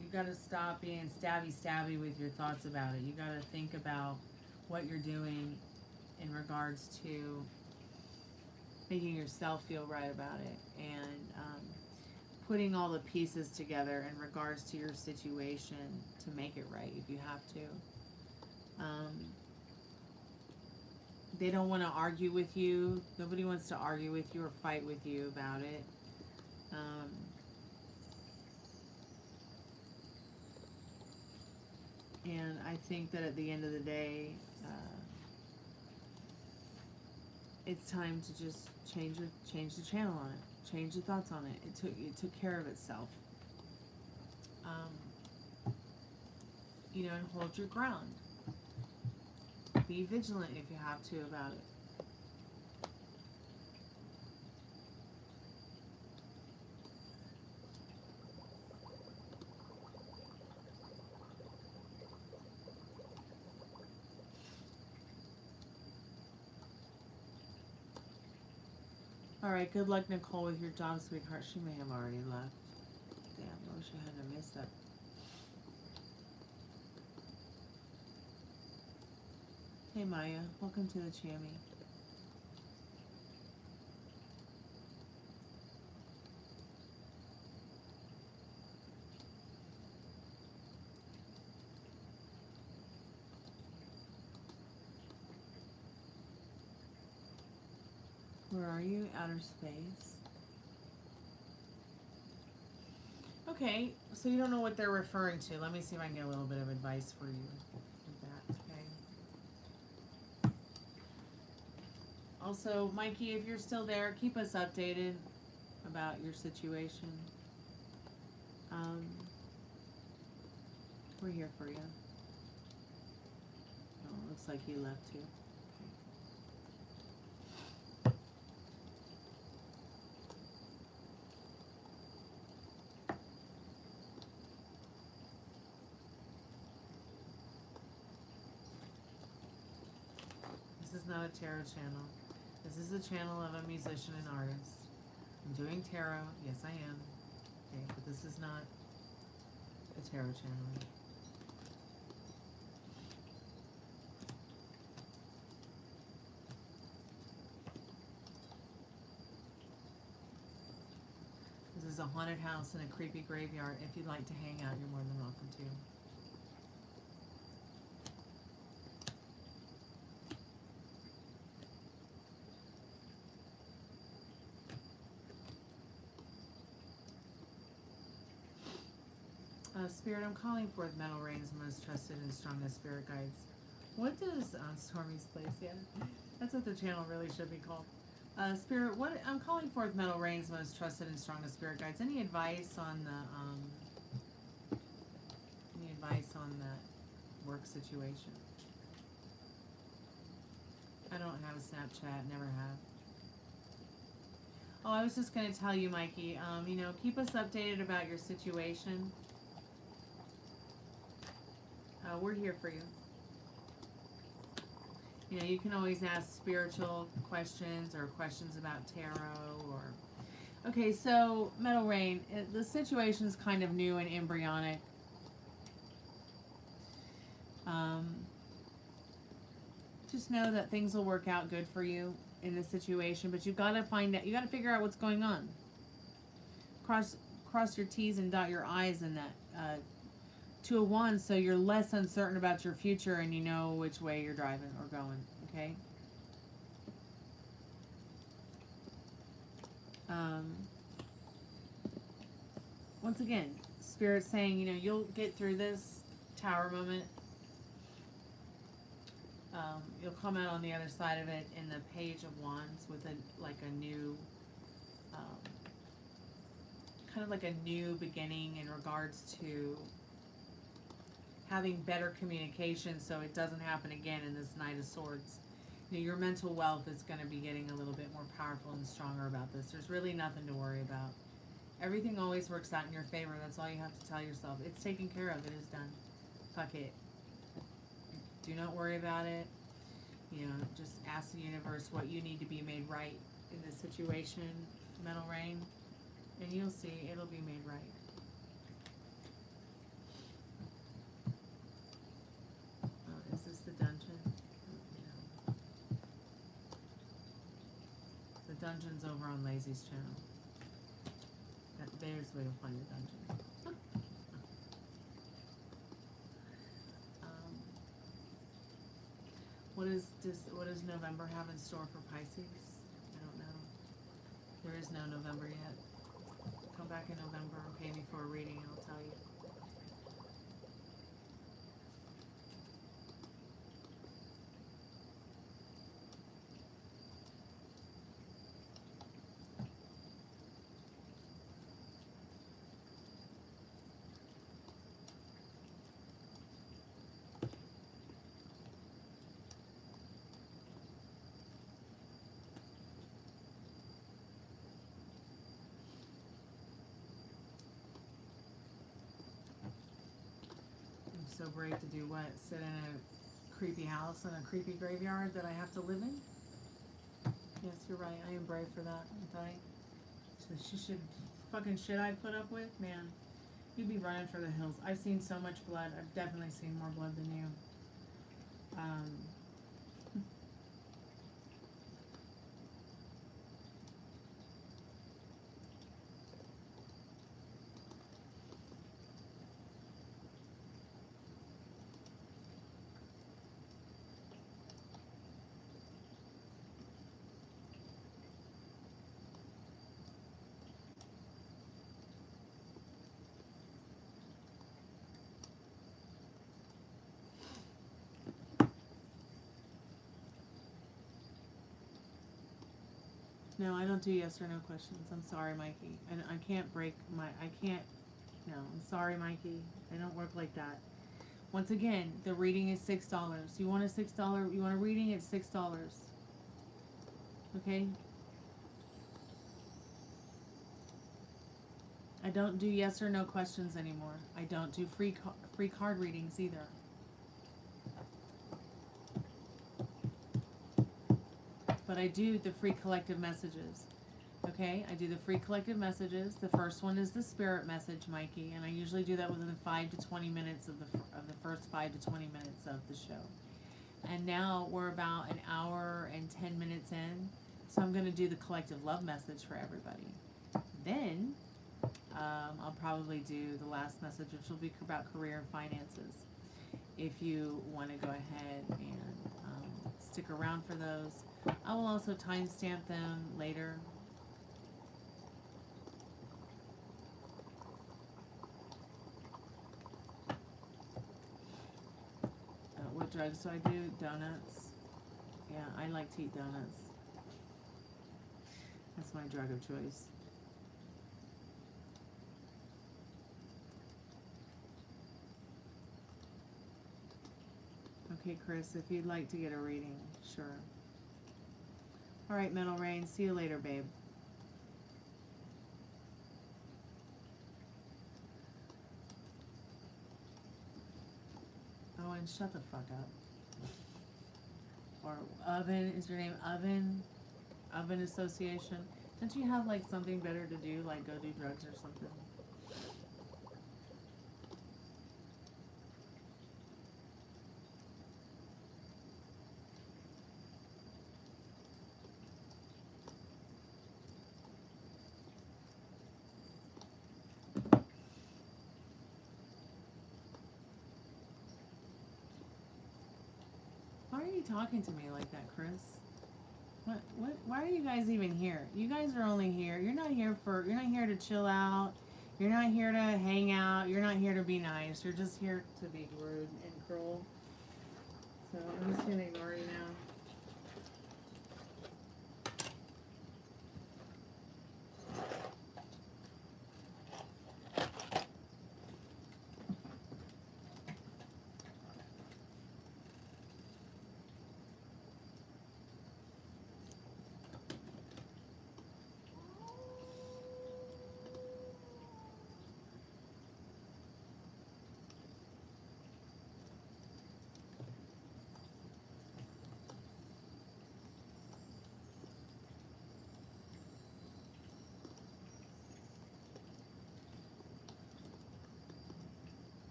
you got to stop being stabby with your thoughts about it. You got to think about what you're doing in regards to making yourself feel right about it, and putting all the pieces together in regards to your situation to make it right if you have to. They don't want to argue with you. Nobody wants to argue with you or fight with you about it. And I think that at the end of the day, it's time to just change the channel on it. Change the thoughts on it. It took care of itself. You know, and hold your ground. Be vigilant if you have to about it. Alright, good luck, Nicole, with your job, sweetheart. She may have already left. Damn, I wish I hadn't missed that. Hey, Maya. Welcome to the Chammy. Where are you? Outer space. Okay, so you don't know what they're referring to. Let me see if I can get a little bit of advice for you with that, okay? Also, Mikey, if you're still there, keep us updated about your situation. We're here for you. Oh, looks like he left too. This is not a tarot channel. This is a channel of a musician and artist. I'm doing tarot. Yes, I am. Okay, but this is not a tarot channel. This is a haunted house and a creepy graveyard. If you'd like to hang out, you're more than welcome to. Spirit, I'm calling forth metal rain's most trusted and strongest spirit guides. What does Stormie's place? Yeah, that's what the channel really should be called. Spirit, what I'm calling forth metal rain's most trusted and strongest spirit guides. Any advice on the that work situation? I don't have a Snapchat, never have. Oh, I was just gonna tell you, Mikey. You know, keep us updated about your situation. We're here for you. You know, you can always ask spiritual questions or questions about tarot or... Okay, so, Metal Rain, the situation is kind of new and embryonic. Just know that things will work out good for you in this situation, but you've got to find out, you got to figure out what's going on. Cross your T's and dot your I's in that 2 of Wands, so you're less uncertain about your future and you know which way you're driving or going, okay? Once again, Spirit's saying, you know, you'll get through this Tower moment. You'll come out on the other side of it in the Page of Wands with a new, kind of like a new beginning in regards to having better communication so it doesn't happen again in this Knight of Swords. You know, your mental wealth is going to be getting a little bit more powerful and stronger about this. There's really nothing to worry about. Everything always works out in your favor. That's all you have to tell yourself. It's taken care of. It is done. Fuck it. Do not worry about it. You know, just ask the universe what you need to be made right in this situation, Metal Rain, and you'll see it'll be made right. Oh, is this the dungeon? No. The dungeon's over on Lazy's channel. There's where you'll find the dungeon. What does November have in store for Pisces? I don't know. There is no November yet. Come back in November and pay me for a reading and I'll tell you. So brave to do what? Sit in a creepy house in a creepy graveyard that I have to live in? Yes, you're right. I am brave for that, aren't I? So she should, fucking shit I put up with, man. You'd be running for the hills. I've seen so much blood. I've definitely seen more blood than you. No, I don't do yes or no questions. I'm sorry, Mikey. And I can't break my, I can't, no, I'm sorry, Mikey. I don't work like that. Once again, the reading is $6. You want a $6, you want a reading, it's $6. Okay? I don't do yes or no questions anymore. I don't do free card readings either. But I do the free collective messages. Okay, I do the free collective messages. The first one is the spirit message, Mikey, and I usually do that within 5 to 20 minutes of the first 5 to 20 minutes of the show. And now we're about an hour and 10 minutes in, so I'm going to do the collective love message for everybody. Then I'll probably do the last message, which will be about career and finances. If you want to go ahead and stick around for those. I will also timestamp them later. What drugs do I do? Donuts. Yeah, I like to eat donuts. That's my drug of choice. Okay, Chris, if you'd like to get a reading, sure. All right, Metal Rain, see you later, babe. Oh, and shut the fuck up. Or Oven, is your name Oven? Oven Association? Don't you have like something better to do, like go do drugs or something? Why are you talking to me like that, Chris? Why are you guys even here? You guys are only here. You're not here to chill out. You're not here to hang out. You're not here to be nice. You're just here to be rude and cruel. So I'm just gonna ignore you now.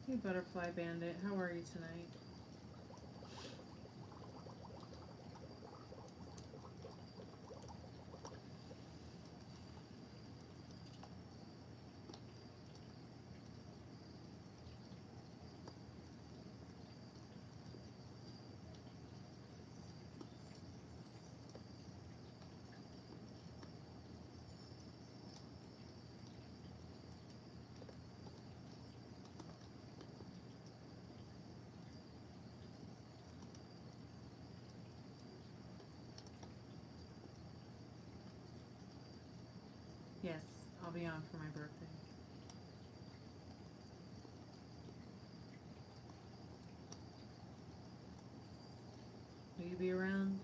Hey, Butterfly Bandit, how are you tonight? Yes, I'll be on for my birthday. Will you be around?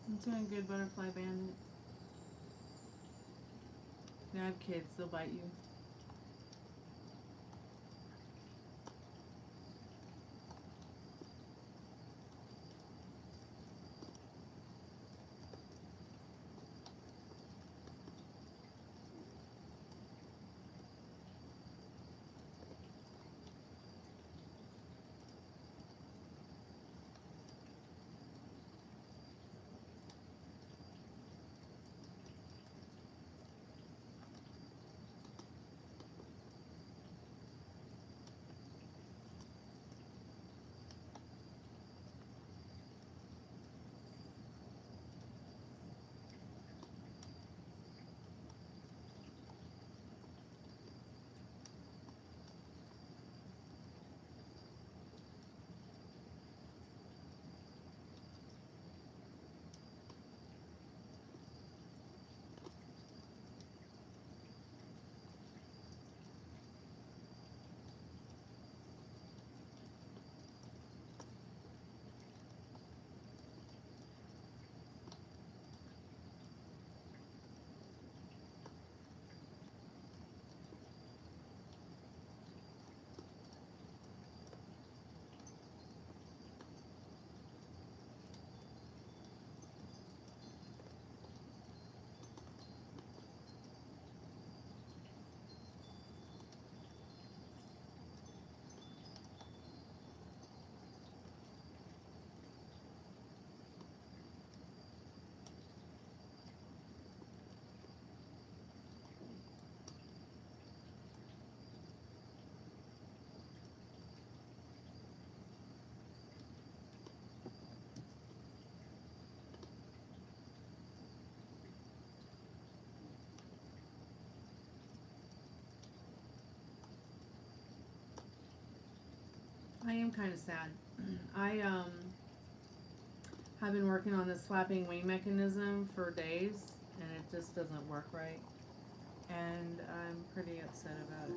I'm doing good, Butterfly Bandit. You have kids, they'll bite you. I am kind of sad. I have been working on this flapping wing mechanism for days, and it just doesn't work right. And I'm pretty upset about it.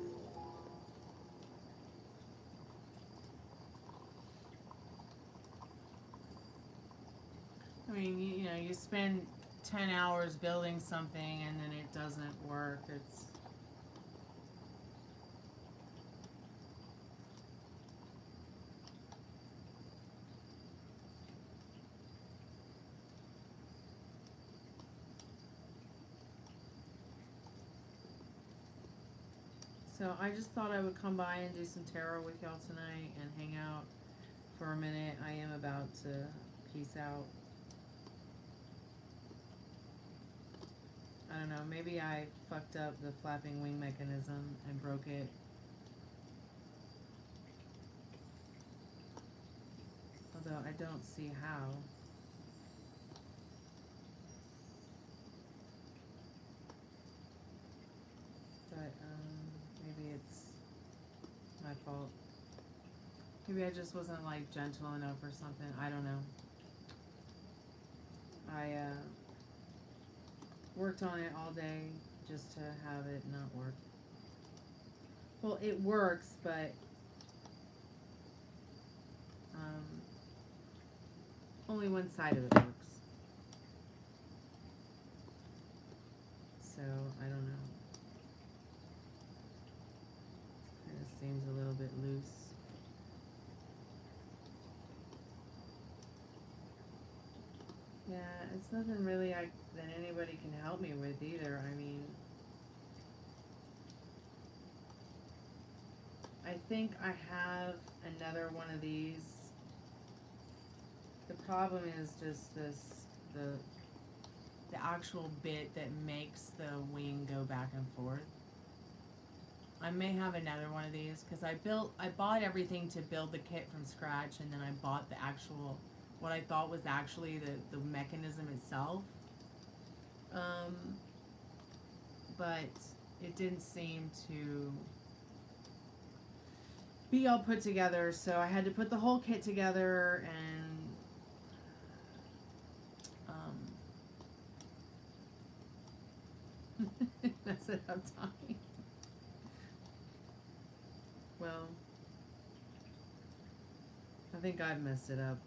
I mean, you know, you spend 10 hours building something and then it doesn't work. It's so I just thought I would come by and do some tarot with y'all tonight and hang out for a minute. I am about to peace out. I don't know, maybe I fucked up the flapping wing mechanism and broke it. Although I don't see how. But maybe it's my fault. Maybe I just wasn't like gentle enough or something. I don't know. I worked on it all day just to have it not work. Well, it works, but only one side of it works. So I don't know. Kind of seems a little bit loose. Yeah, it's nothing really that anybody can help me with either. I mean, I think I have another one of these. The problem is just the actual bit that makes the wing go back and forth. I may have another one of these because I bought everything to build the kit from scratch, and then I bought the actual, what I thought was actually the mechanism itself. But it didn't seem to be all put together, so I had to put the whole kit together, and Mess it up, Tommy. Well, I think I've messed it up.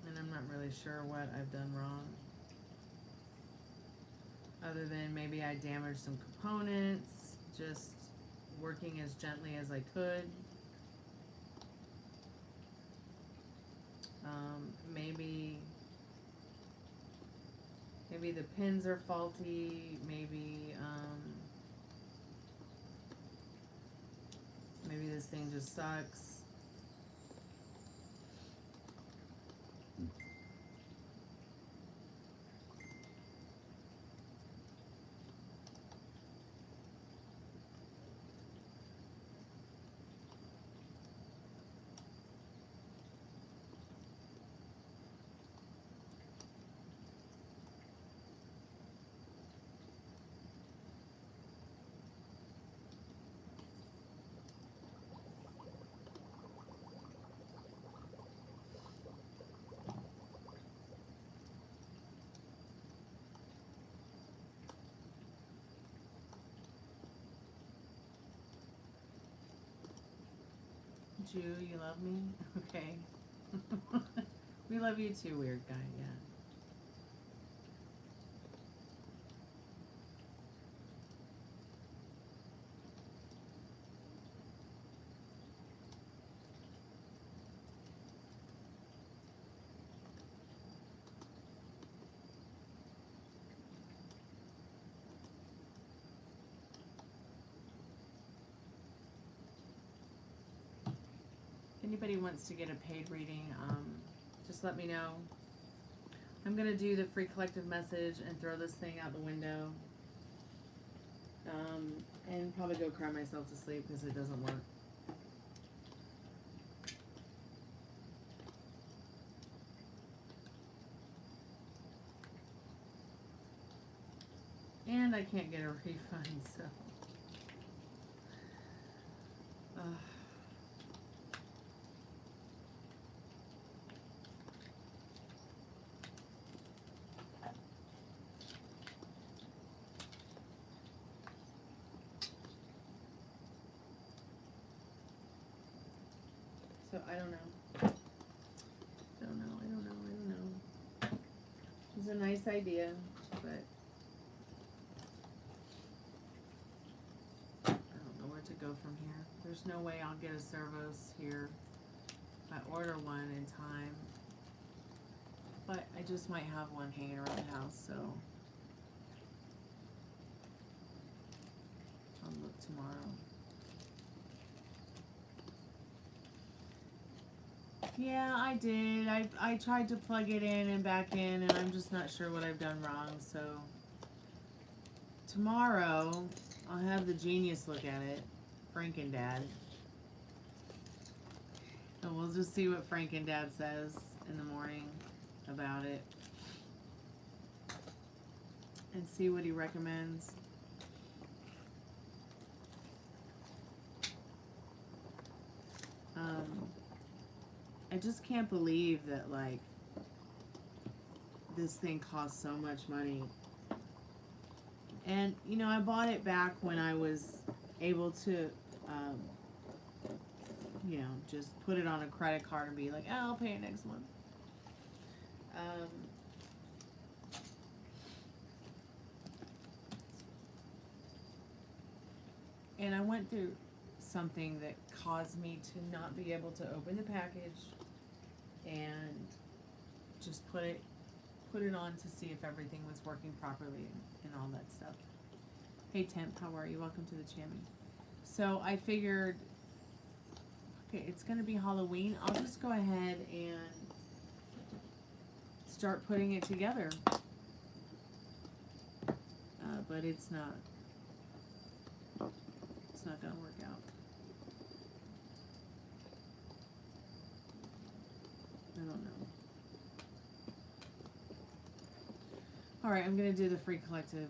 And I'm not really sure what I've done wrong. Other than maybe I damaged some components, just working as gently as I could. Maybe the pins are faulty, maybe this thing just sucks. Jew, you love me? Okay. We love you too, weird guy, yeah. Anybody wants to get a paid reading, just let me know. I'm going to do the free collective message and throw this thing out the window. And probably go cry myself to sleep because it doesn't work. And I can't get a refund, so. So I don't know. I don't know. It's a nice idea, but I don't know where to go from here. There's no way I'll get a servos here if I order one in time. But I just might have one hanging around the house, so I'll look tomorrow. Yeah, I did. I tried to plug it in and back in, and I'm just not sure what I've done wrong, so tomorrow I'll have the genius look at it, Frankendad, and we'll just see what Frankendad says in the morning about it and see what he recommends. I just can't believe that, like, this thing costs so much money. And, you know, I bought it back when I was able to, you know, just put it on a credit card and be like, oh, I'll pay it next month. And I went through something that caused me to not be able to open the package and just put it on to see if everything was working properly and all that stuff. Hey Temp, how are you? Welcome to the channel. So I figured, okay, it's gonna be Halloween. I'll just go ahead and start putting it together. But it's not gonna work out. I don't know. Alright, I'm gonna do the free collective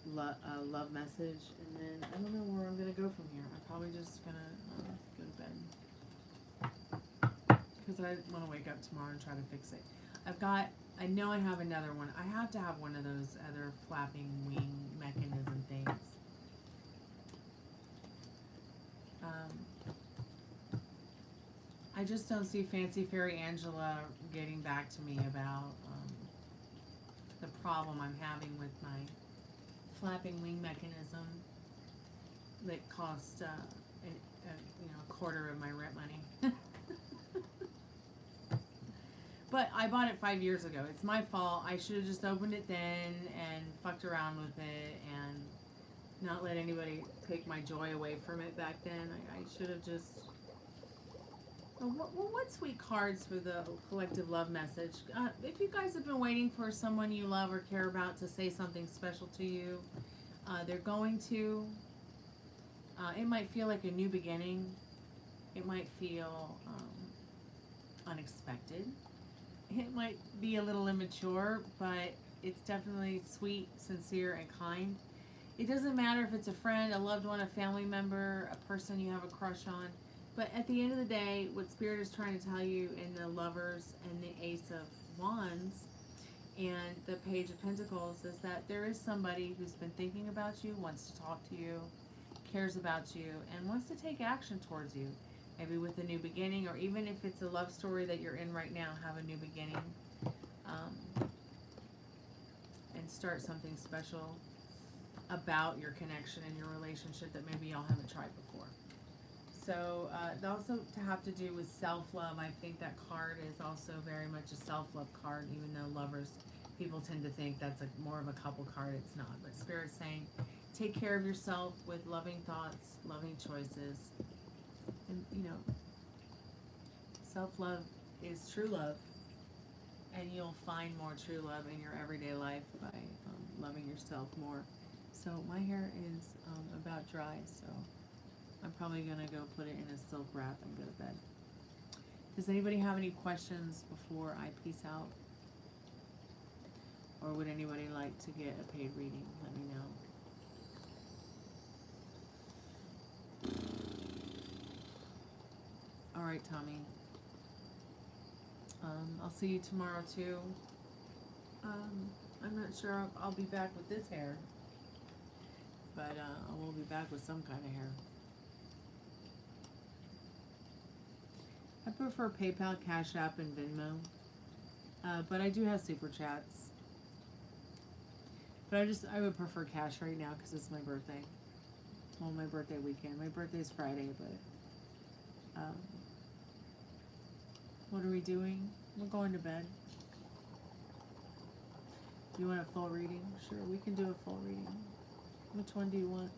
love message, and then I don't know where I'm gonna go from here. I'm probably just gonna go to bed because I want to wake up tomorrow and try to fix it. I've got I know I have another one. I have to have one of those other flapping wing mechanism things. I just don't see Fancy Fairy Angela getting back to me about the problem I'm having with my flapping wing mechanism that cost a quarter of my rent money. But I bought it 5 years ago. It's my fault. I should have just opened it then and fucked around with it and not let anybody take my joy away from it back then. I should have just... what sweet cards for the collective love message. If you guys have been waiting for someone you love or care about to say something special to you, they're going to. It might feel like a new beginning. It might feel unexpected. It might be a little immature, but it's definitely sweet, sincere, and kind. It doesn't matter if it's a friend, a loved one, a family member, a person you have a crush on. But at the end of the day, what Spirit is trying to tell you in the Lovers and the Ace of Wands and the Page of Pentacles is that there is somebody who's been thinking about you, wants to talk to you, cares about you, and wants to take action towards you. Maybe with a new beginning, or even if it's a love story that you're in right now, have a new beginning. And start something special about your connection and your relationship that maybe y'all haven't tried before. So also to have to do with self-love. I think that card is also very much a self-love card, even though lovers, people tend to think that's more of a couple card. It's not. But Spirit's saying, take care of yourself with loving thoughts, loving choices. And, self-love is true love. And you'll find more true love in your everyday life by loving yourself more. So my hair is about dry, so I'm probably going to go put it in a silk wrap and go to bed. Does anybody have any questions before I peace out? Or would anybody like to get a paid reading? Let me know. Alright, Tommy. I'll see you tomorrow too. I'm not sure I'll be back with this hair. But I will be back with some kind of hair. I prefer PayPal, Cash App, and Venmo. But I do have Super Chats. But I would prefer cash right now because it's my birthday. Well, my birthday weekend. My birthday's Friday, but... what are we doing? We're going to bed. You want a full reading? Sure, we can do a full reading. Which one do you want?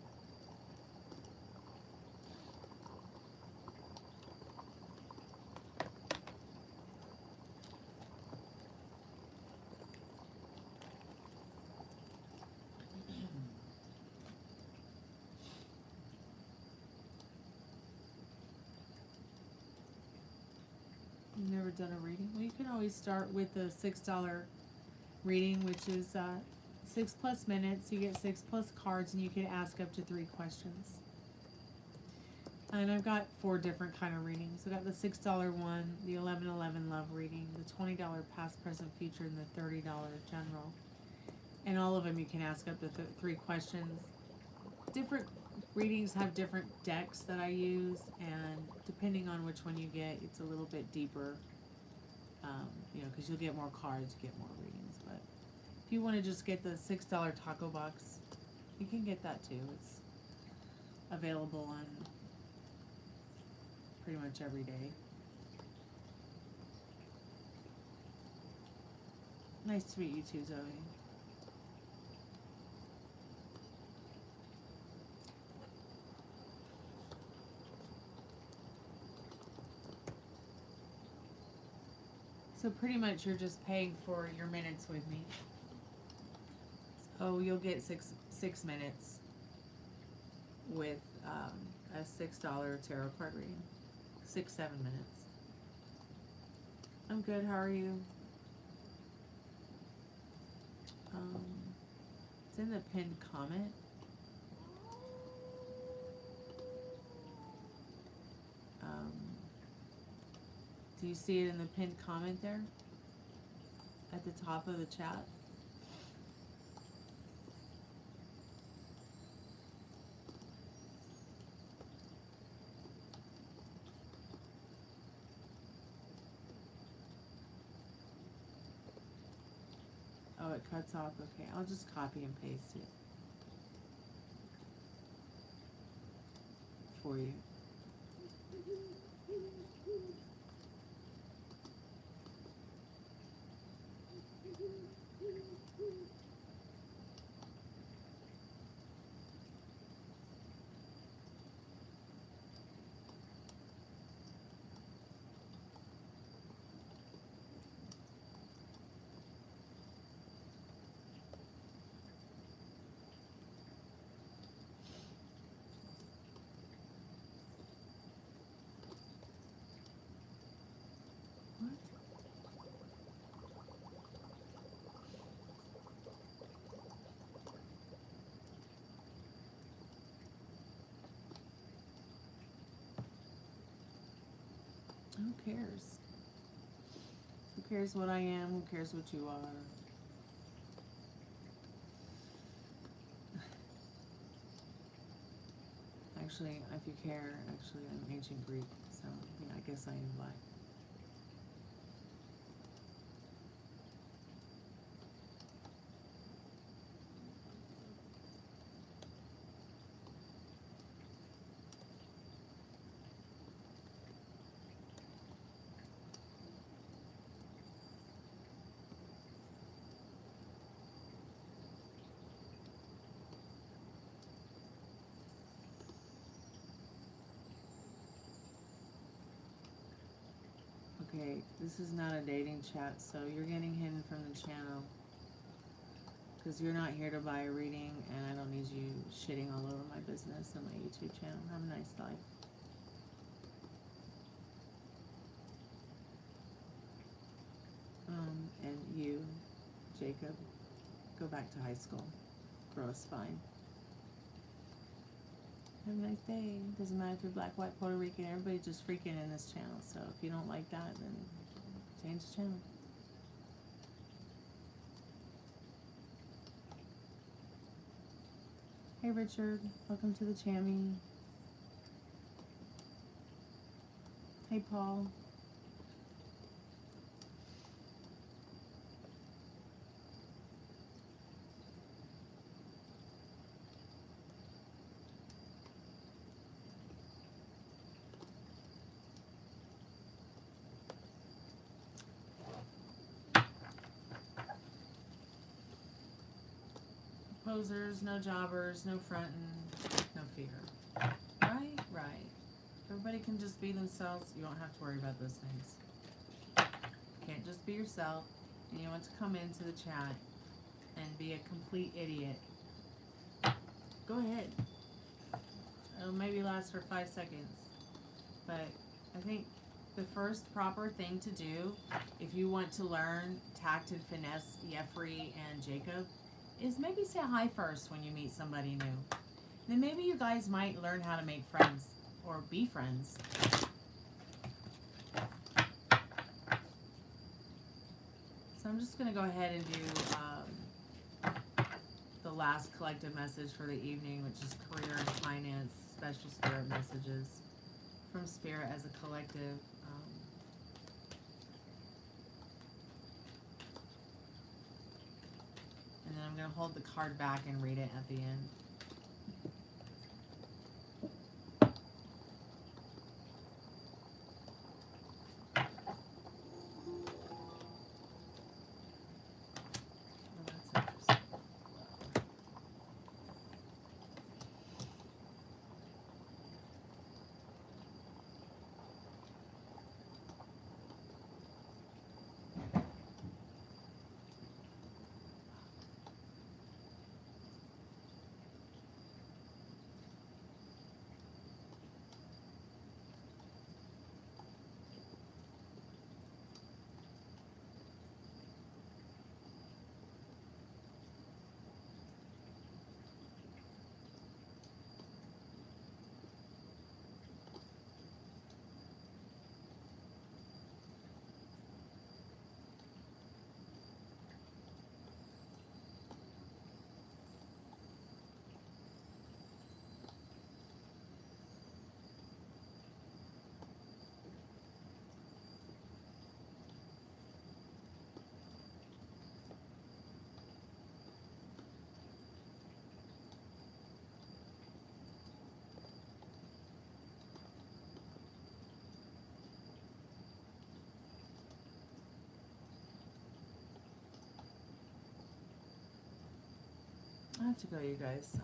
You've never done a reading? Well, you can always start with the $6 reading, which is 6+ minutes. You get 6+ cards, and you can ask up to 3 questions. And I've got 4 different kind of readings. I got the $6 one, the $11.11 love reading, the $20 past, present, future, and the $30 general. And all of them you can ask up to 3 questions. Different readings have different decks that I use, and depending on which one you get, it's a little bit deeper. Because you'll get more cards, get more readings. But if you want to just get the $6 taco box, you can get that too. It's available on pretty much every day. Nice to meet you too, Zoe. So pretty much you're just paying for your minutes with me. So you'll get six minutes with a $6 tarot card reading. 6-7 minutes. I'm good. How are you? It's in the pinned comment. Do you see it in the pinned comment there? at the top of the chat. Oh, it cuts off. Okay, I'll just copy and paste it for you. Who cares? Who cares what I am? Who cares what you are? Actually, if you care, actually, I'm ancient Greek, so yeah, I guess I am black. Okay, this is not a dating chat, so you're getting hidden from the channel. Because you're not here to buy a reading, and I don't need you shitting all over my business and my YouTube channel. Have a nice life. And you, Jacob, go back to high school. Grow a spine. Have a nice day. Doesn't matter if you're black, white, Puerto Rican, everybody's just freaking in this channel. So if you don't like that, then change the channel. Hey Richard, welcome to the Chammy. Hey Paul. Posers, no jobbers, no frontin', no fear. Right? Right. Everybody can just be themselves. You don't have to worry about those things. You can't just be yourself. And you want to come into the chat and be a complete idiot. Go ahead. It'll maybe last for 5 seconds. But I think the first proper thing to do, if you want to learn tact and finesse Jeffrey and Jacob, is maybe say hi first when you meet somebody new. Then maybe you guys might learn how to make friends or be friends. So I'm just going to go ahead and do the last collective message for the evening, which is career and finance, special spirit messages from Spirit as a collective. And then I'm going to hold the card back and read it at the end. Oh, that's interesting. I have to go, you guys.